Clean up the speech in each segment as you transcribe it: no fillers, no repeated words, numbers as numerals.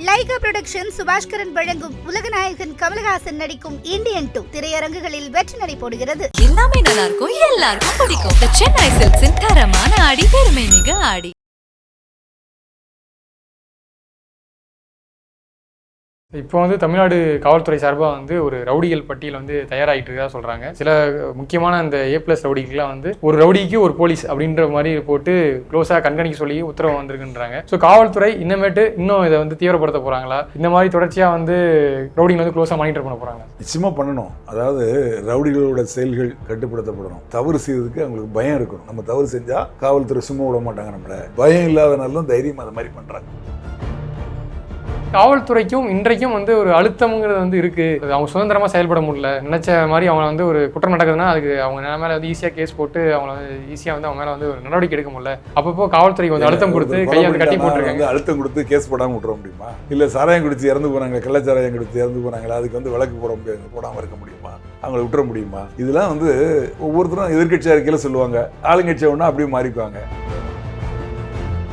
Lyca production Subaskaran வழங்கும் உலகநாயகன் கமலஹாசன் நடிக்கும் Indian 2 திரையரங்குகளில் வெற்றி நடை போடுகிறது. எல்லாமே நல்லா இருக்கும், எல்லாருக்கும் பிடிக்கும். சென்னை சில்க்ஸின் தரமான ஆடி, பெருமை மிக ஆடி. இப்போ வந்து தமிழ்நாடு காவல்துறை சார்பாக வந்து ஒரு ரவுடிகள் பட்டியல் வந்து தயாராகிட்டு இருக்கா சொல்கிறாங்க. சில முக்கியமான அந்த A+ ரவுடிகள்லாம் வந்து ஒரு ரவுடிக்கு ஒரு போலீஸ் அப்படின்ற மாதிரி போட்டு க்ளோஸாக கண்காணிக்க சொல்லி உத்தரவு வந்திருக்குன்றாங்க. ஸோ காவல்துறை இன்னும் இதை வந்து தீவிரப்படுத்த போகிறாங்களா? இந்த மாதிரி தொடர்ச்சியாக வந்து ரவுடிகள் வந்து க்ளோஸாக மானிட்டர் பண்ண போகிறாங்க. நிச்சயமாக பண்ணணும். அதாவது ரவுடிகளோட செயல்கள் கட்டுப்படுத்தப்படணும். தவறு செய்வதற்கு அவங்களுக்கு பயம் இருக்கணும். நம்ம தவறு செஞ்சால் காவல்துறை சும்மா விட மாட்டாங்க. நம்மள பயம் இல்லாதனாலும் தைரியம் அதை மாதிரி பண்ணுறாங்க. காவல்துறைக்கும் இன்றைக்கும் வந்து ஒரு அழுத்தம்ங்கிறது வந்து இருக்கு. அவங்க சுதந்திரமா செயல்பட முடியல. நினைச்ச மாதிரி அவங்க வந்து ஒரு குற்றம் நடக்குதுன்னா அதுக்கு அவங்க மேல வந்து ஈஸியா கேஸ் போட்டு அவங்கள வந்து ஈஸியா வந்து அவங்க மேல வந்து ஒரு நடவடிக்கை எடுக்க முடியல. அப்பப்போ காவல்துறைக்கு வந்து அழுத்தம் கொடுத்து கையை வந்து கட்டி போட்டுருக்காங்க. அழுத்தம் கொடுத்து கேஸ் போடாம விட்டுற முடியுமா? இல்ல சாராயம் குடிச்சு இறந்து போறாங்க, கள்ளச்சாராயம் குடிச்சு இறந்து போறாங்களா, அதுக்கு வந்து வழக்கு போட முடியாது, போடாம இருக்க முடியுமா? அவங்களை விட்டுற முடியுமா? இதெல்லாம் வந்து ஒவ்வொருத்தரும் எதிர்கட்சி அறிக்கையில சொல்லுவாங்க, ஆளுங்கட்சியா ஒன்னா அப்படியே மாறிப்பாங்க.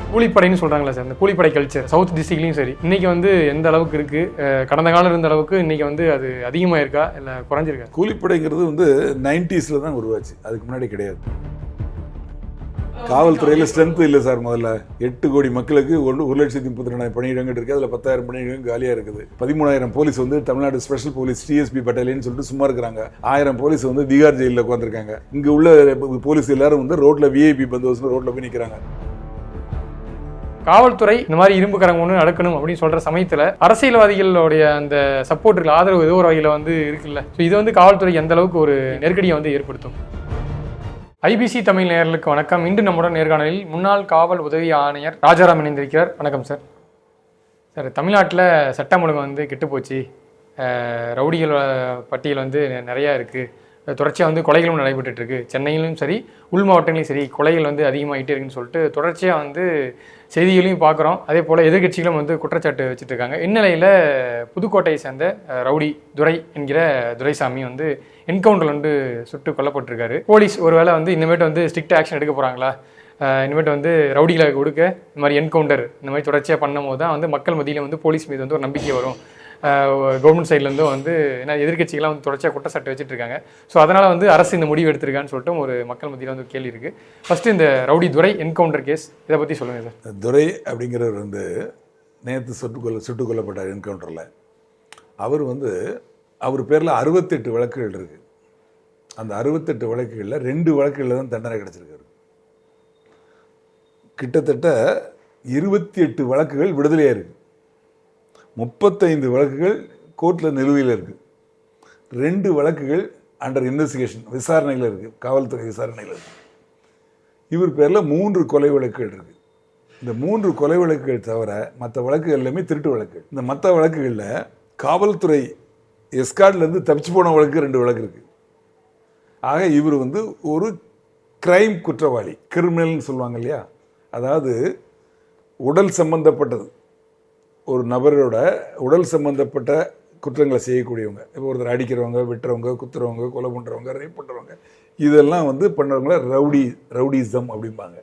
கூலிப்படைன்னு சொல்றாங்களா சார், இந்த கூலிப்படை கல்ச்சர் சவுத் டிஸ்ட்ரிக்ட்லயும் சரி இன்னைக்கு வந்து எந்த அளவுக்கு இருக்கு? கடந்த காலம் இருந்த அளவுக்கு இன்னைக்கு வந்து அது அதிகமா இருக்கா இல்ல குறைஞ்சிருக்கா? கூலிப்படைங்கிறது வந்து 90s தான் உருவாச்சு, அதுக்கு முன்னாடி கிடையாது. காவல்துறையில ஸ்ட்ரென்த் இல்லை சார். முதல்ல 8 கோடி மக்களுக்கு 1,32,000 பணியிடங்கள் இருக்கு. அதுல 10,000 பணியிடங்கள் காலியா இருக்குது. 13,000 போலீஸ் வந்து Tamil Nadu special police TSP battalion சொல்லிட்டு சும்மா இருக்கிறாங்க. 1000 போலீஸ் வந்து திகார் ஜெயிலில் உட்காந்துருக்காங்க. இங்க உள்ள போலீஸ் எல்லாரும் வந்து ரோட்ல VIP பந்தோபஸ்து ரோட்ல போய் நிக்கிறாங்க. காவல்துறை இந்த மாதிரி இரும்பு கரம் ஒன்று நடக்கணும் அப்படின்னு சொல்ற சமயத்துல அரசியல்வாதிகளுடைய அந்த சப்போர்ட் ஆதரவு ஏதோ ஒரு வகையில வந்து இருக்குல்ல. ஸோ இது வந்து காவல்துறைக்கு எந்த அளவுக்கு ஒரு நெருக்கடியை வந்து ஏற்படுத்தும்? IBC தமிழ் நேயர்களுக்கு வணக்கம். இன்று நம்முடன் நேர்காணலில் முன்னாள் காவல் உதவி ஆணையர் ராஜாராம் இணைந்திருக்கிறார். வணக்கம் சார். சார், தமிழ்நாட்டில் சட்டம் ஒழுங்கு வந்து கெட்டு போச்சு, ரவுடிகள் பட்டியல் வந்து நிறையா இருக்குது, தொடர்ச்சியாக வந்து கொலைகளும் நடைபெற்றுட்டு இருக்கு. சென்னையிலும் சரி உள் மாவட்டங்களையும் சரி கொலைகள் வந்து அதிகமாகிட்டே இருக்குன்னு சொல்லிட்டு தொடர்ச்சியாக வந்து செய்திகளையும் பார்க்குறோம். அதே போல் எதிர்கட்சிகளும் வந்து குற்றச்சாட்டு வச்சுட்டு இருக்காங்க. இந்நிலையில் புதுக்கோட்டையை சேர்ந்த ரவுடி துரை என்கிற துரைசாமி வந்து என்கவுண்டர் வந்து சுட்டு கொல்லப்பட்டிருக்காரு. போலீஸ் ஒருவேளை வந்து இனிமேட்டு வந்து ஸ்ட்ரிக்ட் ஆக்ஷன் எடுக்க போகிறாங்களா, இனிமேட்டு வந்து ரவுடிகளை கொடுக்க இந்த மாதிரி என்கவுண்டர் இந்த மாதிரி தொடர்ச்சியாக பண்ணும் போது தான் வந்து மக்கள் மத்தியில் வந்து போலீஸ் மீது வந்து ஒரு நம்பிக்கை வரும். கவர்மெண்ட் சைட்லேருந்தும் வந்து ஏன்னா எதிர்கட்சிகள்லாம் வந்து தொடர்ச்சியாக குற்றச்சாட்டு வச்சுட்டு இருக்காங்க. ஸோ அதனால் வந்து அரசு இந்த முடிவு எடுத்திருக்கான்னு சொல்லிட்டு ஒரு மக்கள் மத்தியில் வந்து கேள்வி இருக்குது. ஃபஸ்ட்டு இந்த ரவுடி துரை என்கவுண்டர் கேஸ் இதை பற்றி சொல்லுங்கள் சார். துரை அப்படிங்கிறவர் வந்து நேற்று சுட்டுக் கொல்லப்பட்டார் என்கவுண்டரில். அவர் பேரில் 68 வழக்குகள் இருக்குது. அந்த 68 வழக்குகளில் 2 வழக்குகளில் தான் தண்டனை கிடச்சிருக்காரு. கிட்டத்தட்ட 28 வழக்குகள் விடுதலையாக இருக்குது. 35 வழக்குகள் கோர்ட்டில் நிலுவையில் இருக்குது. 2 வழக்குகள் அண்டர் இன்வெஸ்டிகேஷன் விசாரணையில் இருக்குது, காவல்துறை விசாரணையில் இருக்குது. இவர் பேரில் 3 கொலை வழக்குகள் இருக்குது. இந்த 3 கொலை வழக்குகள் தவிர மற்ற வழக்குகள் எல்லாமே திருட்டு வழக்குகள். இந்த மற்ற வழக்குகளில் காவல்துறை எஸ்கார்ட்லேருந்து தப்பிச்சு போன வழக்கு 2 வழக்கு இருக்குது. ஆக இவர் வந்து ஒரு கிரைம் குற்றவாளி, கிரிமினல்னு சொல்லுவாங்க இல்லையா, அதாவது உடல் சம்பந்தப்பட்டது, ஒரு நபரோட உடல் சம்பந்தப்பட்ட குற்றங்களை செய்யக்கூடியவங்க. இப்போ ஒருத்தர் அடிக்கிறவங்க, வெட்டுறவங்க, குத்துறவங்க, கொலை பண்ணுறவங்க, ரேப் பண்ணுறவங்க, இதெல்லாம் வந்து பண்ணுறவங்கள ரவுடிசம் அப்படிம்பாங்க.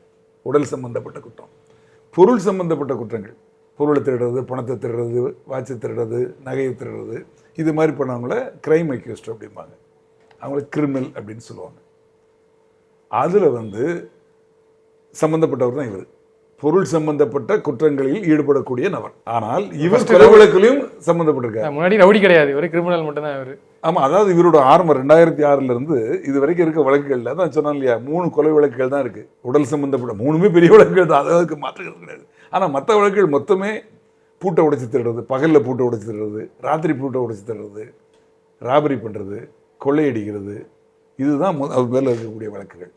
உடல் சம்பந்தப்பட்ட குற்றம். பொருள் சம்பந்தப்பட்ட குற்றங்கள், பொருளை திருடுறது, பணத்தை திருடுறது, வாட்சை திருடுறது, நகையை திருடுறது, இது மாதிரி பண்ணவங்கள கிரைம் அக்யூஸ்ட் அப்படிம்பாங்க. அவங்கள கிரிமினல் அப்படின்னு சொல்லுவாங்க. அதில் வந்து சம்பந்தப்பட்டவர் தான் இவர். பொருள் சம்பந்தப்பட்ட குற்றங்களில் ஈடுபடக்கூடிய நபர். ஆனால் இவர் கொலை வழக்கிலும் சம்பந்தப்பட்டிருக்காரு. முன்னாடி ரவுடி கிடையாது, இவர் கிரிமினல் மட்டும்தான் இவர். ஆமா, அதாவது இவரோட ஆரம்பம் 2006 இருந்து இது வரைக்கும் இருக்க வழக்குகள்ல தான் சொன்னா இல்லையா, 3 கொலை வழக்குகள் தான் இருக்கு. உடல் சம்பந்தப்பட்ட 3மே பெரிய வழக்குகள் தான், அதாவது மாற்றுகிறது கிடையாது. ஆனா மற்ற வழக்குகள் மொத்தமே பூட்டை உடைச்சு திருடுறது, பகல்ல பூட்டை உடைச்சு திருடுறது, ராத்திரி பூட்டை உடைச்சு திருடுறது, ராபரி பண்றது, கொள்ளையடிக்கிறது, இதுதான் அவர் மேல இருக்கக்கூடிய வழக்குகள்.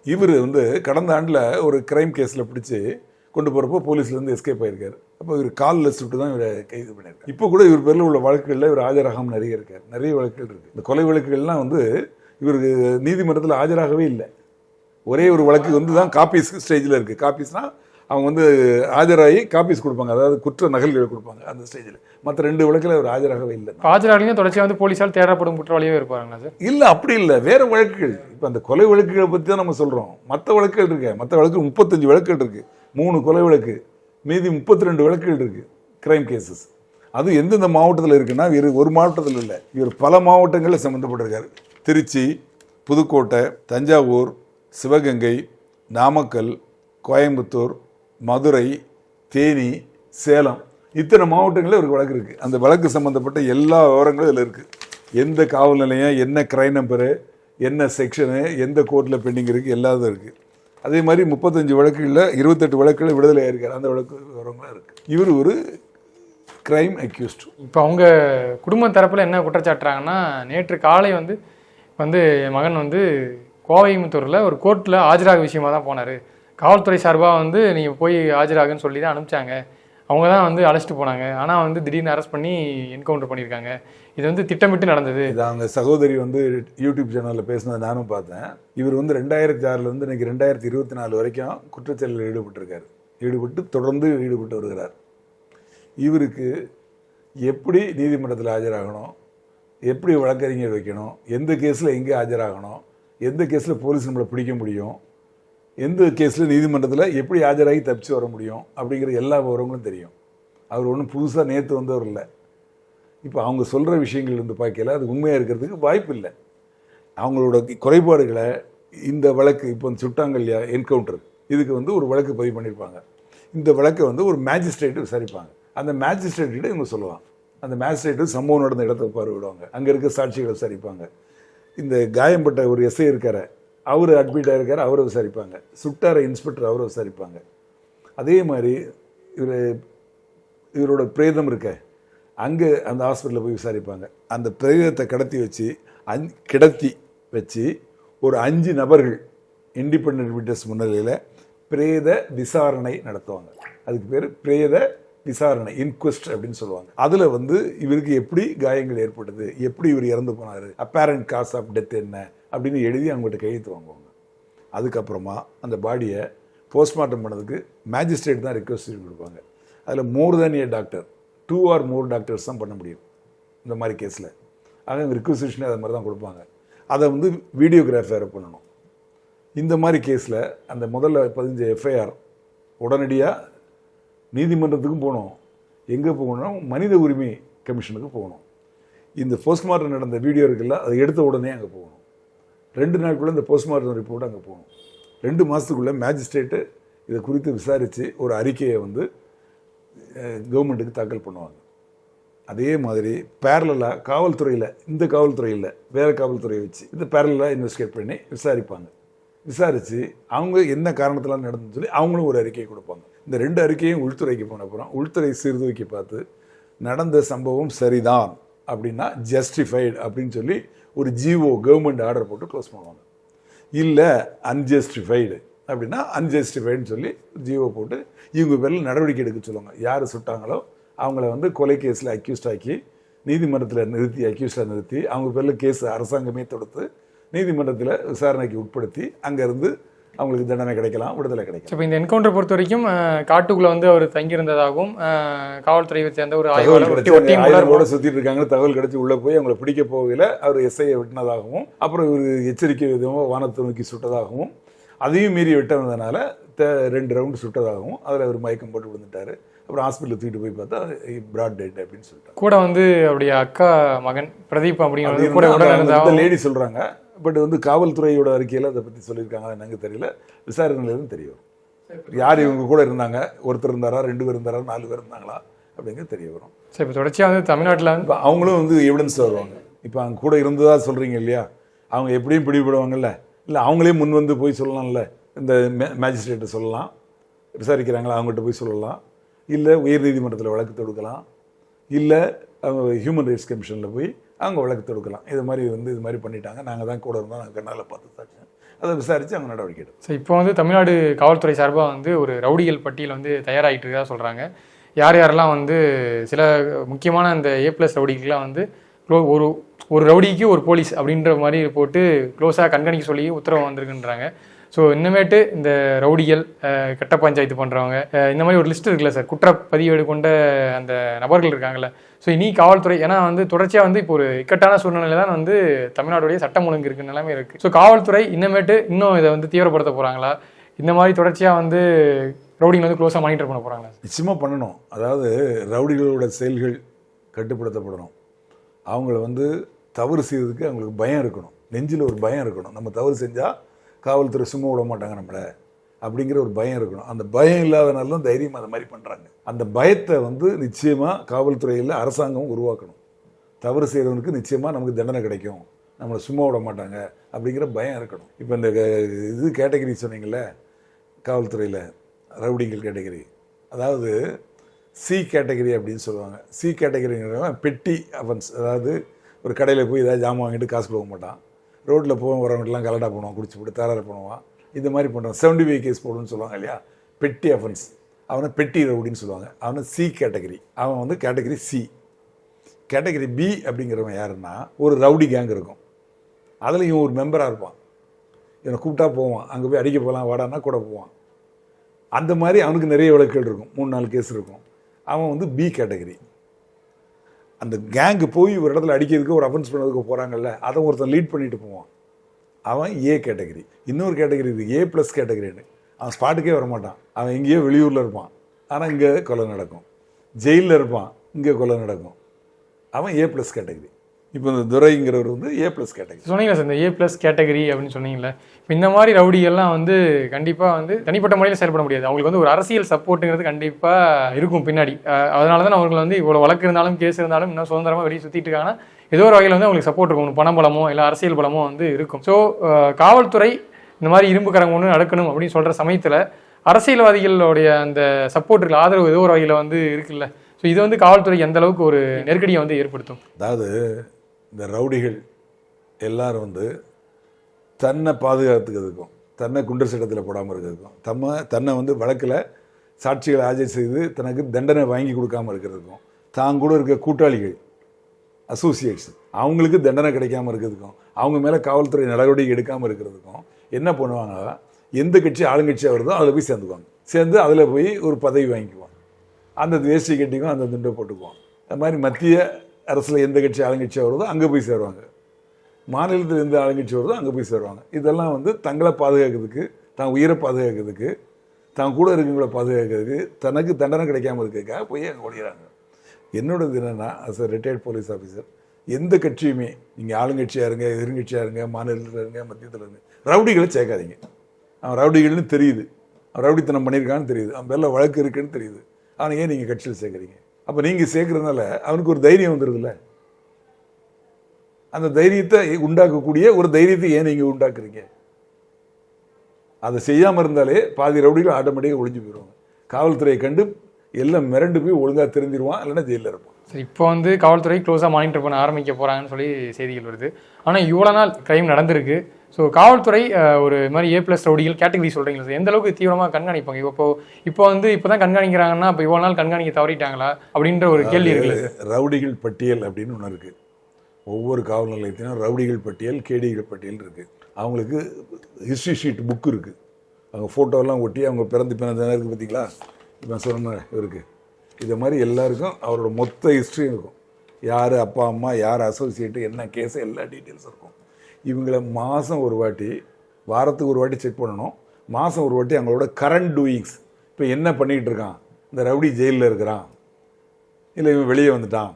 இவர் வந்து கடந்த ஆண்டில் ஒரு கிரைம் கேஸில் பிடிச்சி கொண்டு போகிறப்போ போலீஸ்லேருந்து எஸ்கேப் ஆகிருக்காரு. அப்போ இவர் காலில் சுட்டு தான் இவரை கைது பண்ணியிருக்காரு. இப்போ கூட இவர் பேரில் உள்ள வழக்குகளில் இவர் ஆஜராகாமல் நிறைய இருக்கார். நிறைய வழக்குகள் இருக்குது. இந்த கொலை வழக்குகள்லாம் வந்து இவருக்கு நீதிமன்றத்தில் ஆஜராகவே இல்லை. ஒரே ஒரு வழக்கு வந்து தான் காப்பீஸ் ஸ்டேஜில் இருக்குது. காப்பீஸ்னால் அவங்க வந்து ஆஜராகி காப்பீஸ் கொடுப்பாங்க, அதாவது குற்ற நகல்களை கொடுப்பாங்க அந்த ஸ்டேஜில். மற்ற 2 வழக்கில் அவர் ஆஜராகவே இல்லை. ஆஜராகலையும் தொடர்ச்சியாக வந்து போலீஸால் தேடப்படும் குற்றவாளியே இருப்பாங்களா சார்? இல்லை, அப்படி இல்லை, வேறு வழக்குகள். இப்போ அந்த கொலை வழக்குகளை பற்றி தான் நம்ம சொல்கிறோம். மற்ற வழக்குகள் இருக்கு, மற்ற வழக்கு 35 வழக்குகள் இருக்குது. 3 கொலை வழக்கு, மீதி 32 வழக்குகள் இருக்குது கிரைம் கேசஸ். அது எந்தெந்த மாவட்டத்தில் இருக்குன்னா இவர் ஒரு மாவட்டத்தில் இல்லை, இவர் பல மாவட்டங்களில் சம்மந்தப்பட்டிருக்காரு. திருச்சி, புதுக்கோட்டை, தஞ்சாவூர், சிவகங்கை, நாமக்கல், கோயம்புத்தூர், மதுரை, தேனி, சேலம், இத்தனை மாவட்டங்களில் ஒரு வழக்கு இருக்குது. அந்த வழக்கு சம்மந்தப்பட்ட எல்லா விவரங்களும் இதில் இருக்குது. எந்த காவல் நிலையம், என்ன கிரைம் நம்பரு, என்ன செக்ஷனு, எந்த கோர்ட்டில் பெண்டிங் இருக்குது, எல்லாதும் இருக்குது. அதே மாதிரி 35 வழக்குகளில் 28 வழக்குகளில் விடுதலை ஆயிருக்கார். அந்த வழக்கு விவரங்களும் இருக்குது. இவர் ஒரு கிரைம் அக்யூஸ்ட். இப்போ அவங்க குடும்ப தரப்பில் என்ன குற்றச்சாட்டுறாங்கன்னா, நேற்று காலை வந்து என் மகன் கோயம்புத்தூரில் ஒரு கோர்ட்டில் ஆஜராக விஷயமா தான் போனார். காவல்துறை சார்பாக நீங்கள் போய் ஆஜராகுன்னு சொல்லி தான் அனுப்பிச்சாங்க. அவங்க தான் அழைச்சிட்டு போனாங்க. ஆனால் திடீர்னு அரெஸ்ட் பண்ணி என்கவுண்டர் பண்ணியிருக்காங்க. இது திட்டமிட்டு நடந்தது. இது அவங்க சகோதரி யூடியூப் சேனலில் பேசினதை நானும் பார்த்தேன். இவர் 2006 இன்னைக்கு 2024 வரைக்கும் குற்றச்செயலில் ஈடுபட்டு தொடர்ந்து ஈடுபட்டு வருகிறார். இவருக்கு எப்படி நீதிமன்றத்தில் ஆஜராகணும், எப்படி வழக்கறிஞர் வைக்கணும், எந்த கேஸில் எங்கே ஆஜராகணும், எந்த கேஸில் போலீஸ் நம்மளை பிடிக்க முடியும், எந்த கேஸில் நீதிமன்றத்தில் எப்படி ஆஜராகி தப்பிச்சு வர முடியும் அப்படிங்கிற எல்லா விவரங்களும் தெரியும். அவர் ஒன்றும் புதுசாக நேற்று வந்தவர் இல்லை. இப்போ அவங்க சொல்கிற விஷயங்கள் பார்க்கல அது உண்மையாக இருக்கிறதுக்கு வாய்ப்பு இல்லை. அவங்களோட குறைபாடுகளை இந்த வழக்கு இப்போ சுட்டாங்க இல்லையா என்கவுண்டர், இதுக்கு ஒரு வழக்கு பதிவு பண்ணியிருப்பாங்க. இந்த வழக்கை ஒரு மேஜிஸ்ட்ரேட்டு விசாரிப்பாங்க. அந்த மேஜிஸ்ட்ரேட்டிட்ட இவங்க சொல்லுவாங்க. அந்த மேஜிஸ்ட்ரேட்டு சம்பவம் நடந்த இடத்தை பார்வையிடுவாங்க. அங்கே இருக்க சாட்சிகளை விசாரிப்பாங்க. இந்த காயம்பட்ட ஒரு எஸ்ஐ இருக்கார், அவர் அட்மிட் ஆகிருக்கார், அவரை விசாரிப்பாங்க. சுட்டார இன்ஸ்பெக்டர் அவரை விசாரிப்பாங்க. அதே மாதிரி இவரோட பிரேதம் இருக்க அங்கே அந்த ஹாஸ்பிட்டலில் போய் விசாரிப்பாங்க. அந்த பிரேதத்தை கிடத்தி வச்சு ஒரு 5 நபர்கள் இண்டிபெண்டன்ட் விட்னஸ் முன்னிலையில் பிரேத விசாரணை நடத்துவாங்க. அதுக்கு பேர் பிரேத விசாரணை, இன்குவெஸ்ட் அப்படின்னு சொல்லுவாங்க. அதில் இவருக்கு எப்படி காயங்கள் ஏற்பட்டது, எப்படி இவர் இறந்து போனார், அப்பேரண்ட் காஸ் ஆஃப் டெத் என்ன அப்படின்னு எழுதி அவங்ககிட்ட கையெழுத்து வாங்குவாங்க. அதுக்கப்புறமா அந்த பாடியை போஸ்ட்மார்ட்டம் பண்ணதுக்கு மேஜிஸ்ட்ரேட் தான் ரிக்வெஸ்ட் கொடுப்பாங்க. அதில் மோர் தேன் ஏ டாக்டர், 2 or more டாக்டர்ஸ் தான் பண்ண முடியும் இந்த மாதிரி கேஸில். ஆக ரிக்வசிஷனே அது மாதிரி தான் கொடுப்பாங்க. அதை வீடியோகிராஃப் வேறு பண்ணணும். இந்த மாதிரி கேஸில் அந்த முதல்ல 15 எஃப்ஐஆர் உடனடியாக நீதிமன்றத்துக்கும் போகணும். எங்கே போகணும்னா மனித உரிமை கமிஷனுக்கு போகணும். இந்த போஸ்ட்மார்ட்டம் நடந்த வீடியோ இருக்குல்ல, அதை எடுத்த உடனே அங்கே போகணும். 2 நாளுக்குள்ளே இந்த போஸ்ட்மார்ட்டம் ரிப்போர்ட் அங்கே போகணும். 2 மாதத்துக்குள்ளே மேஜிஸ்ட்ரேட்டு இதை குறித்து விசாரித்து ஒரு அறிக்கையை கவர்மெண்ட்டுக்கு தாக்கல் பண்ணுவாங்க. அதே மாதிரி பேரலாக காவல்துறையில், இந்த காவல்துறையில் வேறு காவல்துறையை வச்சு இந்த பேரலாக இன்வெஸ்டிகேட் பண்ணி விசாரிப்பாங்க. விசாரித்து அவங்க என்ன காரணத்தில் நடந்துன்னு சொல்லி அவங்களும் ஒரு அறிக்கையை கொடுப்பாங்க. இந்த 2 அறிக்கையும் உள்துறைக்கு போன அப்புறம் உள்துறை சீர்தூக்கி பார்த்து நடந்த சம்பவம் சரிதான் அப்படின்னா ஜஸ்டிஃபைடு அப்படின்னு சொல்லி ஒரு ஜிஓ கவர்மெண்ட் ஆர்டர் போட்டு க்ளோஸ் பண்ணுவாங்க. இல்லை அன்ஜஸ்டிஃபைடு அப்படின்னா அன்ஜஸ்டிஃபைடுன்னு சொல்லி ஜிஓ போட்டு இவங்க பேரில் நடவடிக்கை எடுக்க சொல்லுவாங்க. யார் சுட்டாங்களோ அவங்கள கொலை கேஸில் அக்யூஸ்ட் ஆக்கி நீதிமன்றத்தில் நிறுத்தி அவங்க பேரில் கேஸ் அரசாங்கமே தொடுத்து நீதிமன்றத்தில் விசாரணைக்கு உட்படுத்தி அங்கேருந்து அவங்களுக்கு தண்டனை கிடைக்கலாம், விடுதலை கிடைக்கும். இப்போ இந்த என்கவுண்டர் பொறுத்த வரைக்கும் காட்டுக்குள்ளே அவர் தங்கியிருந்ததாகவும் காவல்துறையை சேர்ந்த ஒரு ஆய்வாளர் சுற்றிட்டு இருக்காங்க தகவல் கிடைச்சி உள்ளே போய் அவங்களை பிடிக்க போகல அவர் எஸ்ஐயை வெட்டினதாகவும், அப்புறம் ஒரு எச்சரிக்கை விதமாக வானத்தை நோக்கி சுட்டதாகவும், அதையும் மீறி விட்டதுனால 2 ரவுண்டு சுட்டதாகவும் அதில் அவர் மயக்கம் போட்டு விழுந்துட்டார். அப்புறம் ஹாஸ்பிட்டலில் தூக்கிட்டு போய் பார்த்தா பிராட் டெட் அப்படின்னு சொல்லிட்டாங்க. கூட அவருடைய அக்கா மகன் பிரதீப் அப்படிங்கிற லேடி சொல்கிறாங்க. பட் காவல்துறையோட அறிக்கையில் அதை பற்றி சொல்லியிருக்காங்க, எனக்கு தெரியல. விசாரணையில் எதுவும் தெரியும் யார் இவங்க கூட இருந்தாங்க, ஒருத்தர் இருந்தாரா, 2 பேர் இருந்தாரா, 4 பேர் இருந்தாங்களா அப்படிங்கிறது தெரிய வரும். சரி, இப்போ தொடர்ச்சியாக தமிழ்நாட்டில் இப்போ அவங்களும் எவிடன்ஸ் வருவாங்க. இப்போ அவங்க கூட இருந்ததா சொல்கிறீங்க இல்லையா, அவங்க எப்படியும் பிடிபடுவாங்கல்ல, இல்லை அவங்களே முன் போய் சொல்லலாம்ல, இந்த மேஜிஸ்ட்ரேட்டை சொல்லலாம், விசாரிக்கிறாங்களா அவங்ககிட்ட போய் சொல்லலாம், இல்லை உயர் நீதிமன்றத்தில் வழக்கு தொடுக்கலாம், இல்லை அவங்க ஹியூமன் ரைட்ஸ் கமிஷனில் போய் அவங்க வழக்கு தொடுக்கலாம். இது மாதிரி பண்ணிட்டாங்க, நாங்கள் தான் கூட இருந்தோம், நாங்கள் கண்ணால் பார்த்து சாட்சி, அதை விசாரித்து அவங்க நடவடிக்கை எடுக்கும். ஸோ இப்போ தமிழ்நாடு காவல்துறை சார்பாக ஒரு ரவுடிகள் பட்டியல் தயாராகிட்டு இருக்கா சொல்கிறாங்க. யார் யாரெல்லாம் சில முக்கியமான இந்த A+ ரவுடிகள்லாம் ஒரு ரவுடிக்கு ஒரு போலீஸ் அப்படின்ற மாதிரி போட்டு க்ளோஸாக கண்காணிக்க சொல்லி உத்தரவு வந்திருக்குன்றாங்க. ஸோ இன்னமேட்டு இந்த ரவுடிகள், கட்ட பஞ்சாயத்து பண்ணுறவங்க, இந்த மாதிரி ஒரு லிஸ்ட் இருக்குல்ல சார், குற்றப்பதிவேடு கொண்ட அந்த நபர்கள் இருக்காங்கல்ல. ஸோ இனி காவல்துறை, ஏன்னா தொடர்ச்சியாக இப்போ ஒரு இக்கட்டான சூழ்நிலை தான் தமிழ்நாடுடைய சட்டம் ஒழுங்கு இருக்கு நிலைமை இருக்குது. ஸோ காவல்துறை இன்னமேட்டு இன்னும் இதை தீவிரப்படுத்த போகிறாங்களா, இந்த மாதிரி தொடர்ச்சியாக ரவுடிங்க வந்து க்ளோஸாக மானிட்டர் பண்ண போகிறாங்களா? நிச்சயமாக பண்ணணும். அதாவது ரவுடிகளோட செயல்கள் கட்டுப்படுத்தப்படணும். அவங்கள வந்து தவறு செய்வதற்கு அவங்களுக்கு பயம் இருக்கணும், நெஞ்சில் ஒரு பயம் இருக்கணும். நம்ம தவறு செஞ்சால் காவல்துறை சும்மா விட மாட்டாங்க நம்மளை அப்படிங்கிற ஒரு பயம் இருக்கணும். அந்த பயம் இல்லாதனால தான் தைரியம் அதை மாதிரி பண்ணுறாங்க. அந்த பயத்தை வந்து நிச்சயமாக காவல்துறையில் அரசாங்கம் உருவாக்கணும். தவறு செய்கிறவனுக்கு நிச்சயமாக நமக்கு தண்டனை கிடைக்கும், நம்மளை சும்மா விட மாட்டாங்க அப்படிங்கிற பயம் இருக்கணும். இப்போ இந்த இது கேட்டகரி சொன்னீங்கள்ல காவல்துறையில், ரவுடிங்கள் கேட்டகரி, அதாவது சி கேட்டகரி அப்படின்னு சொல்லுவாங்க. சி கேட்டகரிங்கிறவங்க பெட்டி அஃபென்ஸ். அதாவது ஒரு கடையில் போய் ஏதாவது ஜாமான் வாங்கிட்டு காசு கொடுக்க மாட்டான், ரோட்டில் வரவங்கலாம் கலடா பண்ணுவான், குடிச்சு போட்டு தராறு பண்ணுவான், இது மாதிரி பண்ணுறான். 75 கேஸ் போடுன்னு சொல்லுவாங்க இல்லையா, பெட்டி அஃபென்ஸ். அவனை பெட்டி ரவுடின்னு சொல்லுவாங்க. அவனை சி கேட்டகரி. அவன் வந்து கேட்டகரி சி. கேட்டகரி பி அப்படிங்கிறவன் யாருன்னா, ஒரு ரவுடி கேங் இருக்கும், அதில் இவன் ஒரு மெம்பராக இருப்பான். இவனை கூப்பிட்டா போவான், அங்கே போய் அடிக்க போகலாம் வாடான்னா கூட போவான். அந்த மாதிரி அவனுக்கு நிறைய வழக்குகள் இருக்கும், 3-4 கேஸ் இருக்கும். அவன் வந்து பி கேட்டகரி. அந்த கேங்கு போய் ஒரு இடத்துல அடிக்கிறதுக்கு, ஒரு அஃபென்ஸ் பண்ணதுக்கு போகிறாங்கல்ல, அதை ஒருத்தன் லீட் பண்ணிட்டு போவான், அவன் ஏ கேட்டகரி. இன்னொரு கேட்டகரி இருக்குது, A+ கேட்டகரின்னு. அவன் ஸ்பாட்டுக்கே வரமாட்டான், அவன் எங்கேயோ வெளியூரில் இருப்பான், ஆனால் இங்கே கொலை நடக்கும். ஜெயிலில் இருப்பான், இங்கே கொலை நடக்கும். அவன் A+ கேட்டகரி. இப்போ இந்த துரைங்கிறவர் வந்து A+ கேட்டகரி. சொன்னீங்களா சார், இந்த A+ கேட்டகரி அப்படின்னு சொன்னீங்களே, இப்போ இந்த மாதிரி ரவுடிகள்லாம் வந்து கண்டிப்பாக வந்து தனிப்பட்ட முறையில் செயல்பட முடியாது. அவங்களுக்கு வந்து ஒரு அரசியல் சப்போர்ட்டுங்கிறது கண்டிப்பாக இருக்கும் பின்னாடி. அதனால தான் அவங்களுக்கு வந்து இவ்வளோ வழக்கு இருந்தாலும் கேஸ் இருந்தாலும் இன்னும் சுதந்திரமாக வெளியே சுற்றிட்டு இருக்காங்கன்னா ஏதோ ஒரு வகையில் வந்து அவங்களுக்கு சப்போர்ட் இருக்கும், பண பலமோ இல்லை அரசியல் பலமோ வந்து இருக்கும். ஸோ காவல்துறை இந்த மாதிரி இரும்பு கரம் ஒன்று நடக்கணும் அப்படின்னு சொல்கிற சமயத்தில் அரசியல்வாதிகளுடைய அந்த சப்போர்ட் இருக்குல்ல, ஆதரவு ஏதோ ஒரு வகையில் வந்து இருக்குல்ல. ஸோ இது வந்து காவல்துறைக்கு எந்த அளவுக்கு ஒரு நெருக்கடியை வந்து ஏற்படுத்தும்? அதாவது இந்த ரவுடிகள் எல்லாரும் வந்து தன்னை பாதுகாத்துக்கிறதுக்கும், தன்னை குண்டர் சட்டத்தில் போடாமல் இருக்கிறதுக்கும், தன்னை வந்து வழக்கில் சாட்சிகளை ஆஜர் செய்து தனக்கு தண்டனை வாங்கி கொடுக்காமல் இருக்கிறதுக்கும், தான் கூட இருக்க கூட்டாளிகள் அசோசியேட்ஸ் அவங்களுக்கு தண்டனை கிடைக்காம இருக்கிறதுக்கும், அவங்க மேலே காவல்துறை நடவடிக்கை எடுக்காமல் இருக்கிறதுக்கும் என்ன பண்ணுவாங்கன்னா, எந்த கட்சி ஆளுங்கட்சியாக வருதோ அதில் போய் சேர்ந்துக்குவாங்க. சேர்ந்து அதில் போய் ஒரு பதவி வாங்கிக்குவாங்க. அந்த வேஷ்டி கட்டிக்கும், அந்த துண்டை போட்டுக்குவாங்க. அது மாதிரி மத்திய அரசில் எந்த கட்சி ஆளுங்கட்சியாக வருதோ அங்கே போய் சேருவாங்க, மாநிலத்தில் எந்த ஆளுங்கட்சி வருதோ அங்கே போய் சேருவாங்க. இதெல்லாம் வந்து தங்களை பாதுகாக்கிறதுக்கு, தான் உயிரை பாதுகாக்கிறதுக்கு, தான் கூட இருக்கவங்கள பாதுகாக்கிறதுக்கு, தனக்கு தண்டனை கிடைக்காம இருக்கிறதுக்காக போய் அங்கே ஓடிறாங்க. என்னோடது என்னென்னா, as a retired police officer, எந்த கட்சியுமே நீங்கள் ஆளுங்கட்சியாக இருங்க, எதிர்கட்சியாக இருங்க, மாநிலத்தில் இருங்க, மத்தியத்தில் இருங்க, ரவுடிகளை சேர்க்காதீங்க. அவன் ரவுடிகள்னு தெரியுது, அவன் ரவுடித்தனம் பண்ணியிருக்கான்னு தெரியுது, அவன் பேரில் வழக்கு இருக்குன்னு தெரியுது, அவனை ஏன் நீங்கள் கட்சியில் சேர்க்குறீங்க? அப்போ நீங்கள் சேர்க்குறதுனால அவனுக்கு ஒரு தைரியம் வந்துடுதுல்ல. அந்த தைரியத்தை உண்டாக்கக்கூடிய ஒரு தைரியத்தை ஏன் நீங்கள் உண்டாக்குறீங்க? அதை செய்யாமல் இருந்தாலே பாதி ரவுடிகள் ஆட்டோமேட்டிக்காக ஒழிஞ்சு போயிடுவாங்க. காவல்துறையை கண்டு எல்லாம் மிரண்டு போய் ஒழுங்காக தெரிஞ்சிருவான், இல்லைன்னா ஜெயிலில் இருப்பான். சரி, இப்போ வந்து காவல்துறை க்ளோஸாக மானிட்டர் பண்ண ஆரம்பிக்க போகிறாங்கன்னு சொல்லி செய்திகள் வருது. ஆனால் இவ்வளோ நாள் க்ரைம் நடந்திருக்கு. ஸோ காவல்துறை ஒரு மாதிரி A+ ரவுடிகள் கேட்டகரி சொல்கிறீங்களா சார், எந்த அளவுக்கு தீவிரமாக கண்காணிப்பாங்க? இப்போ தான் கண்காணிக்கிறாங்கன்னா அப்போ இவ்வளோ நாள் கண்காணிக்க தவறிட்டாங்களா அப்படின்ற ஒரு கேள்வி இருக்குல்ல சார். ரவுடிகள் பட்டியல் அப்படின்னு ஒன்று இருக்குது. ஒவ்வொரு காவல் நிலையத்திலும் ரவுடிகள் பட்டியல், கேடிகள் பட்டியல் இருக்குது. அவங்களுக்கு ஹிஸ்ட்ரி ஷீட் புக்கு இருக்குது. அவங்க ஃபோட்டோலாம் ஒட்டி அவங்க பிறந்த இருக்குது பார்த்தீங்களா, இப்போ சொன்ன இவருக்கு இதை மாதிரி எல்லாருக்கும் அவரோட மொத்த ஹிஸ்ட்ரியும் இருக்கும். யார் அப்பா அம்மா, யார் அசோசியேட்டு, என்ன கேஸு, எல்லா டீட்டெயில்ஸும் இருக்கும். இவங்கள மாதம் ஒரு வாட்டி, வாரத்துக்கு ஒரு வாட்டி செக் பண்ணணும். மாதம் ஒரு வாட்டி அவங்களோட கரண்ட் டூயிங்ஸ், இப்போ என்ன பண்ணிக்கிட்டு இருக்கான், இந்த ரவுடி ஜெயிலில் இருக்கிறான், இல்லை இவன் வெளியே வந்துட்டான்,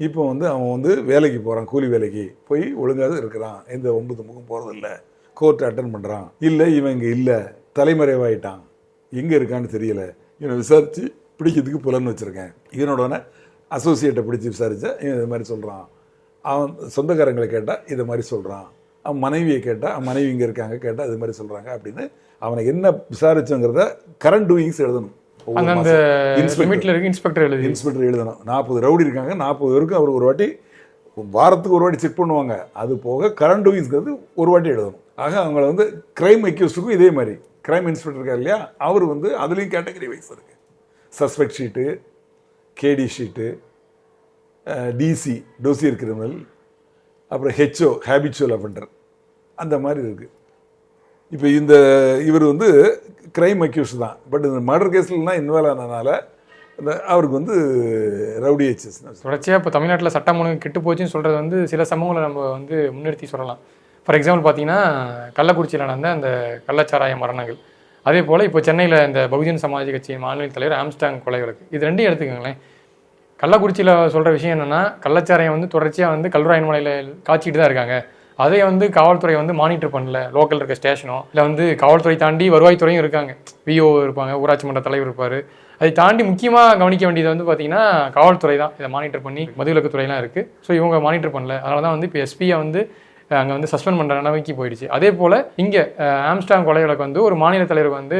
இப்போ வந்து அவன் வந்து வேலைக்கு போகிறான், கூலி வேலைக்கு போய் ஒழுங்காக இருக்கிறான், எந்த 9 முகம் போகிறதில்ல, கோர்ட் அட்டன் பண்ணுறான், இல்லை இவன் இங்கே இல்லை, தலைமறைவாயிட்டான், எங்கே இருக்கான்னு தெரியல, இவனை விசாரித்து பிடிக்கிறதுக்கு புலன்னு வச்சுருக்கேன், இவனோட அசோசியேட்டை பிடிச்சி விசாரித்தா இவன் இது மாதிரி சொல்கிறான், அவன் சொந்தக்காரங்களை கேட்டால் இது மாதிரி சொல்கிறான், அவன் மனைவியை கேட்டால் அவன் மனைவி இங்கே இருக்காங்க கேட்டால் இது மாதிரி சொல்கிறாங்க அப்படின்னு அவனை என்ன விசாரிச்சோங்கிறத கரண்ட் டூயிங்ஸ் எழுதணும். இன்ஸ்பெக்டர் எழுதணும். 40 ரவுடி இருக்காங்க, 40 பேருக்கு அவர் ஒரு வாட்டி வாரத்துக்கு ஒரு வாட்டி செக் பண்ணுவாங்க. அது போக கரண்ட் டூயிங்ஸ்ங்கிறது ஒரு வாட்டி எழுதணும். ஆக அவங்கள வந்து கிரைம் அக்யூஸ்டுக்கும் இதே மாதிரி கிரைம் இன்ஸ்பெக்டர் இருக்கார் இல்லையா, அவர் வந்து அதுலேயும் கேட்டகரி வைஸ் இருக்குது. சஸ்பெக்ட் ஷீட்டு, கேடி ஷீட்டு, டிசி டோசியர் கிரிமினல், அப்புறம் ஹெச்ஓ ஹேபிச்சுவல் அஃபெண்டர், அந்த மாதிரி இருக்குது. இப்போ இவர் வந்து கிரைம் அக்யூஸ் தான், பட் இந்த மர்டர் கேஸ்லாம் இன்வால்வ் ஆனதுனால அவருக்கு வந்து ரவுடி ஹெச்எஸ் தொடர்ச்சியாக. இப்போ தமிழ்நாட்டில் சட்டம் ஒழுங்கு கெட்டு போச்சுன்னு சொல்கிறது வந்து சில சமூகங்களை நம்ம வந்து முன்னிறுத்தி சொல்லலாம். ஃபார் எக்ஸாம்பிள் பார்த்தீங்கன்னா கள்ளக்குறிச்சியில் நடந்த அந்த கள்ளச்சாராய மரணங்கள், அதே போல் இப்போ சென்னையில் இந்த பகுஜன் சமாஜ் கட்சியின் மாநில தலைவர் ஆம்ஸ்டாங் கொலை வழக்கு, இது ரெண்டையும் எடுத்துக்கோங்களேன். கள்ளக்குறிச்சியில் சொல்கிற விஷயம் என்னென்னா, கள்ளச்சாரையம் வந்து தொடர்ச்சியாக வந்து கல்வராயன் மலையில் காய்ச்சிட்டு தான் இருக்காங்க. அதை வந்து காவல்துறை வந்து மானிட்டர் பண்ணல, லோக்கல் இருக்க ஸ்டேஷனோ இல்லை வந்து காவல்துறை தாண்டி வருவாய்த்துறையும் இருக்காங்க, விஓ இருப்பாங்க, ஊராட்சி மன்ற தலைவர் இருப்பார். அதை தாண்டி முக்கியமாக கவனிக்க வேண்டியது வந்து பார்த்தீங்கன்னா காவல்துறை தான் இதை மானிட்டர் பண்ணி, மதுவிலக்குத்துறையெல்லாம் இருக்குது. ஸோ இவங்க மானிட்டர் பண்ணல, அதனால தான் வந்து இப்போ எஸ்பியை வந்து அங்கே வந்து சஸ்பெண்ட் பண்ணுற நிலைமைக்கு போயிடுச்சு. அதே போல் இங்கே ஆம்ஸ்டாங் கொலை வழக்கு வந்து ஒரு மாநில தலைவருக்கு வந்து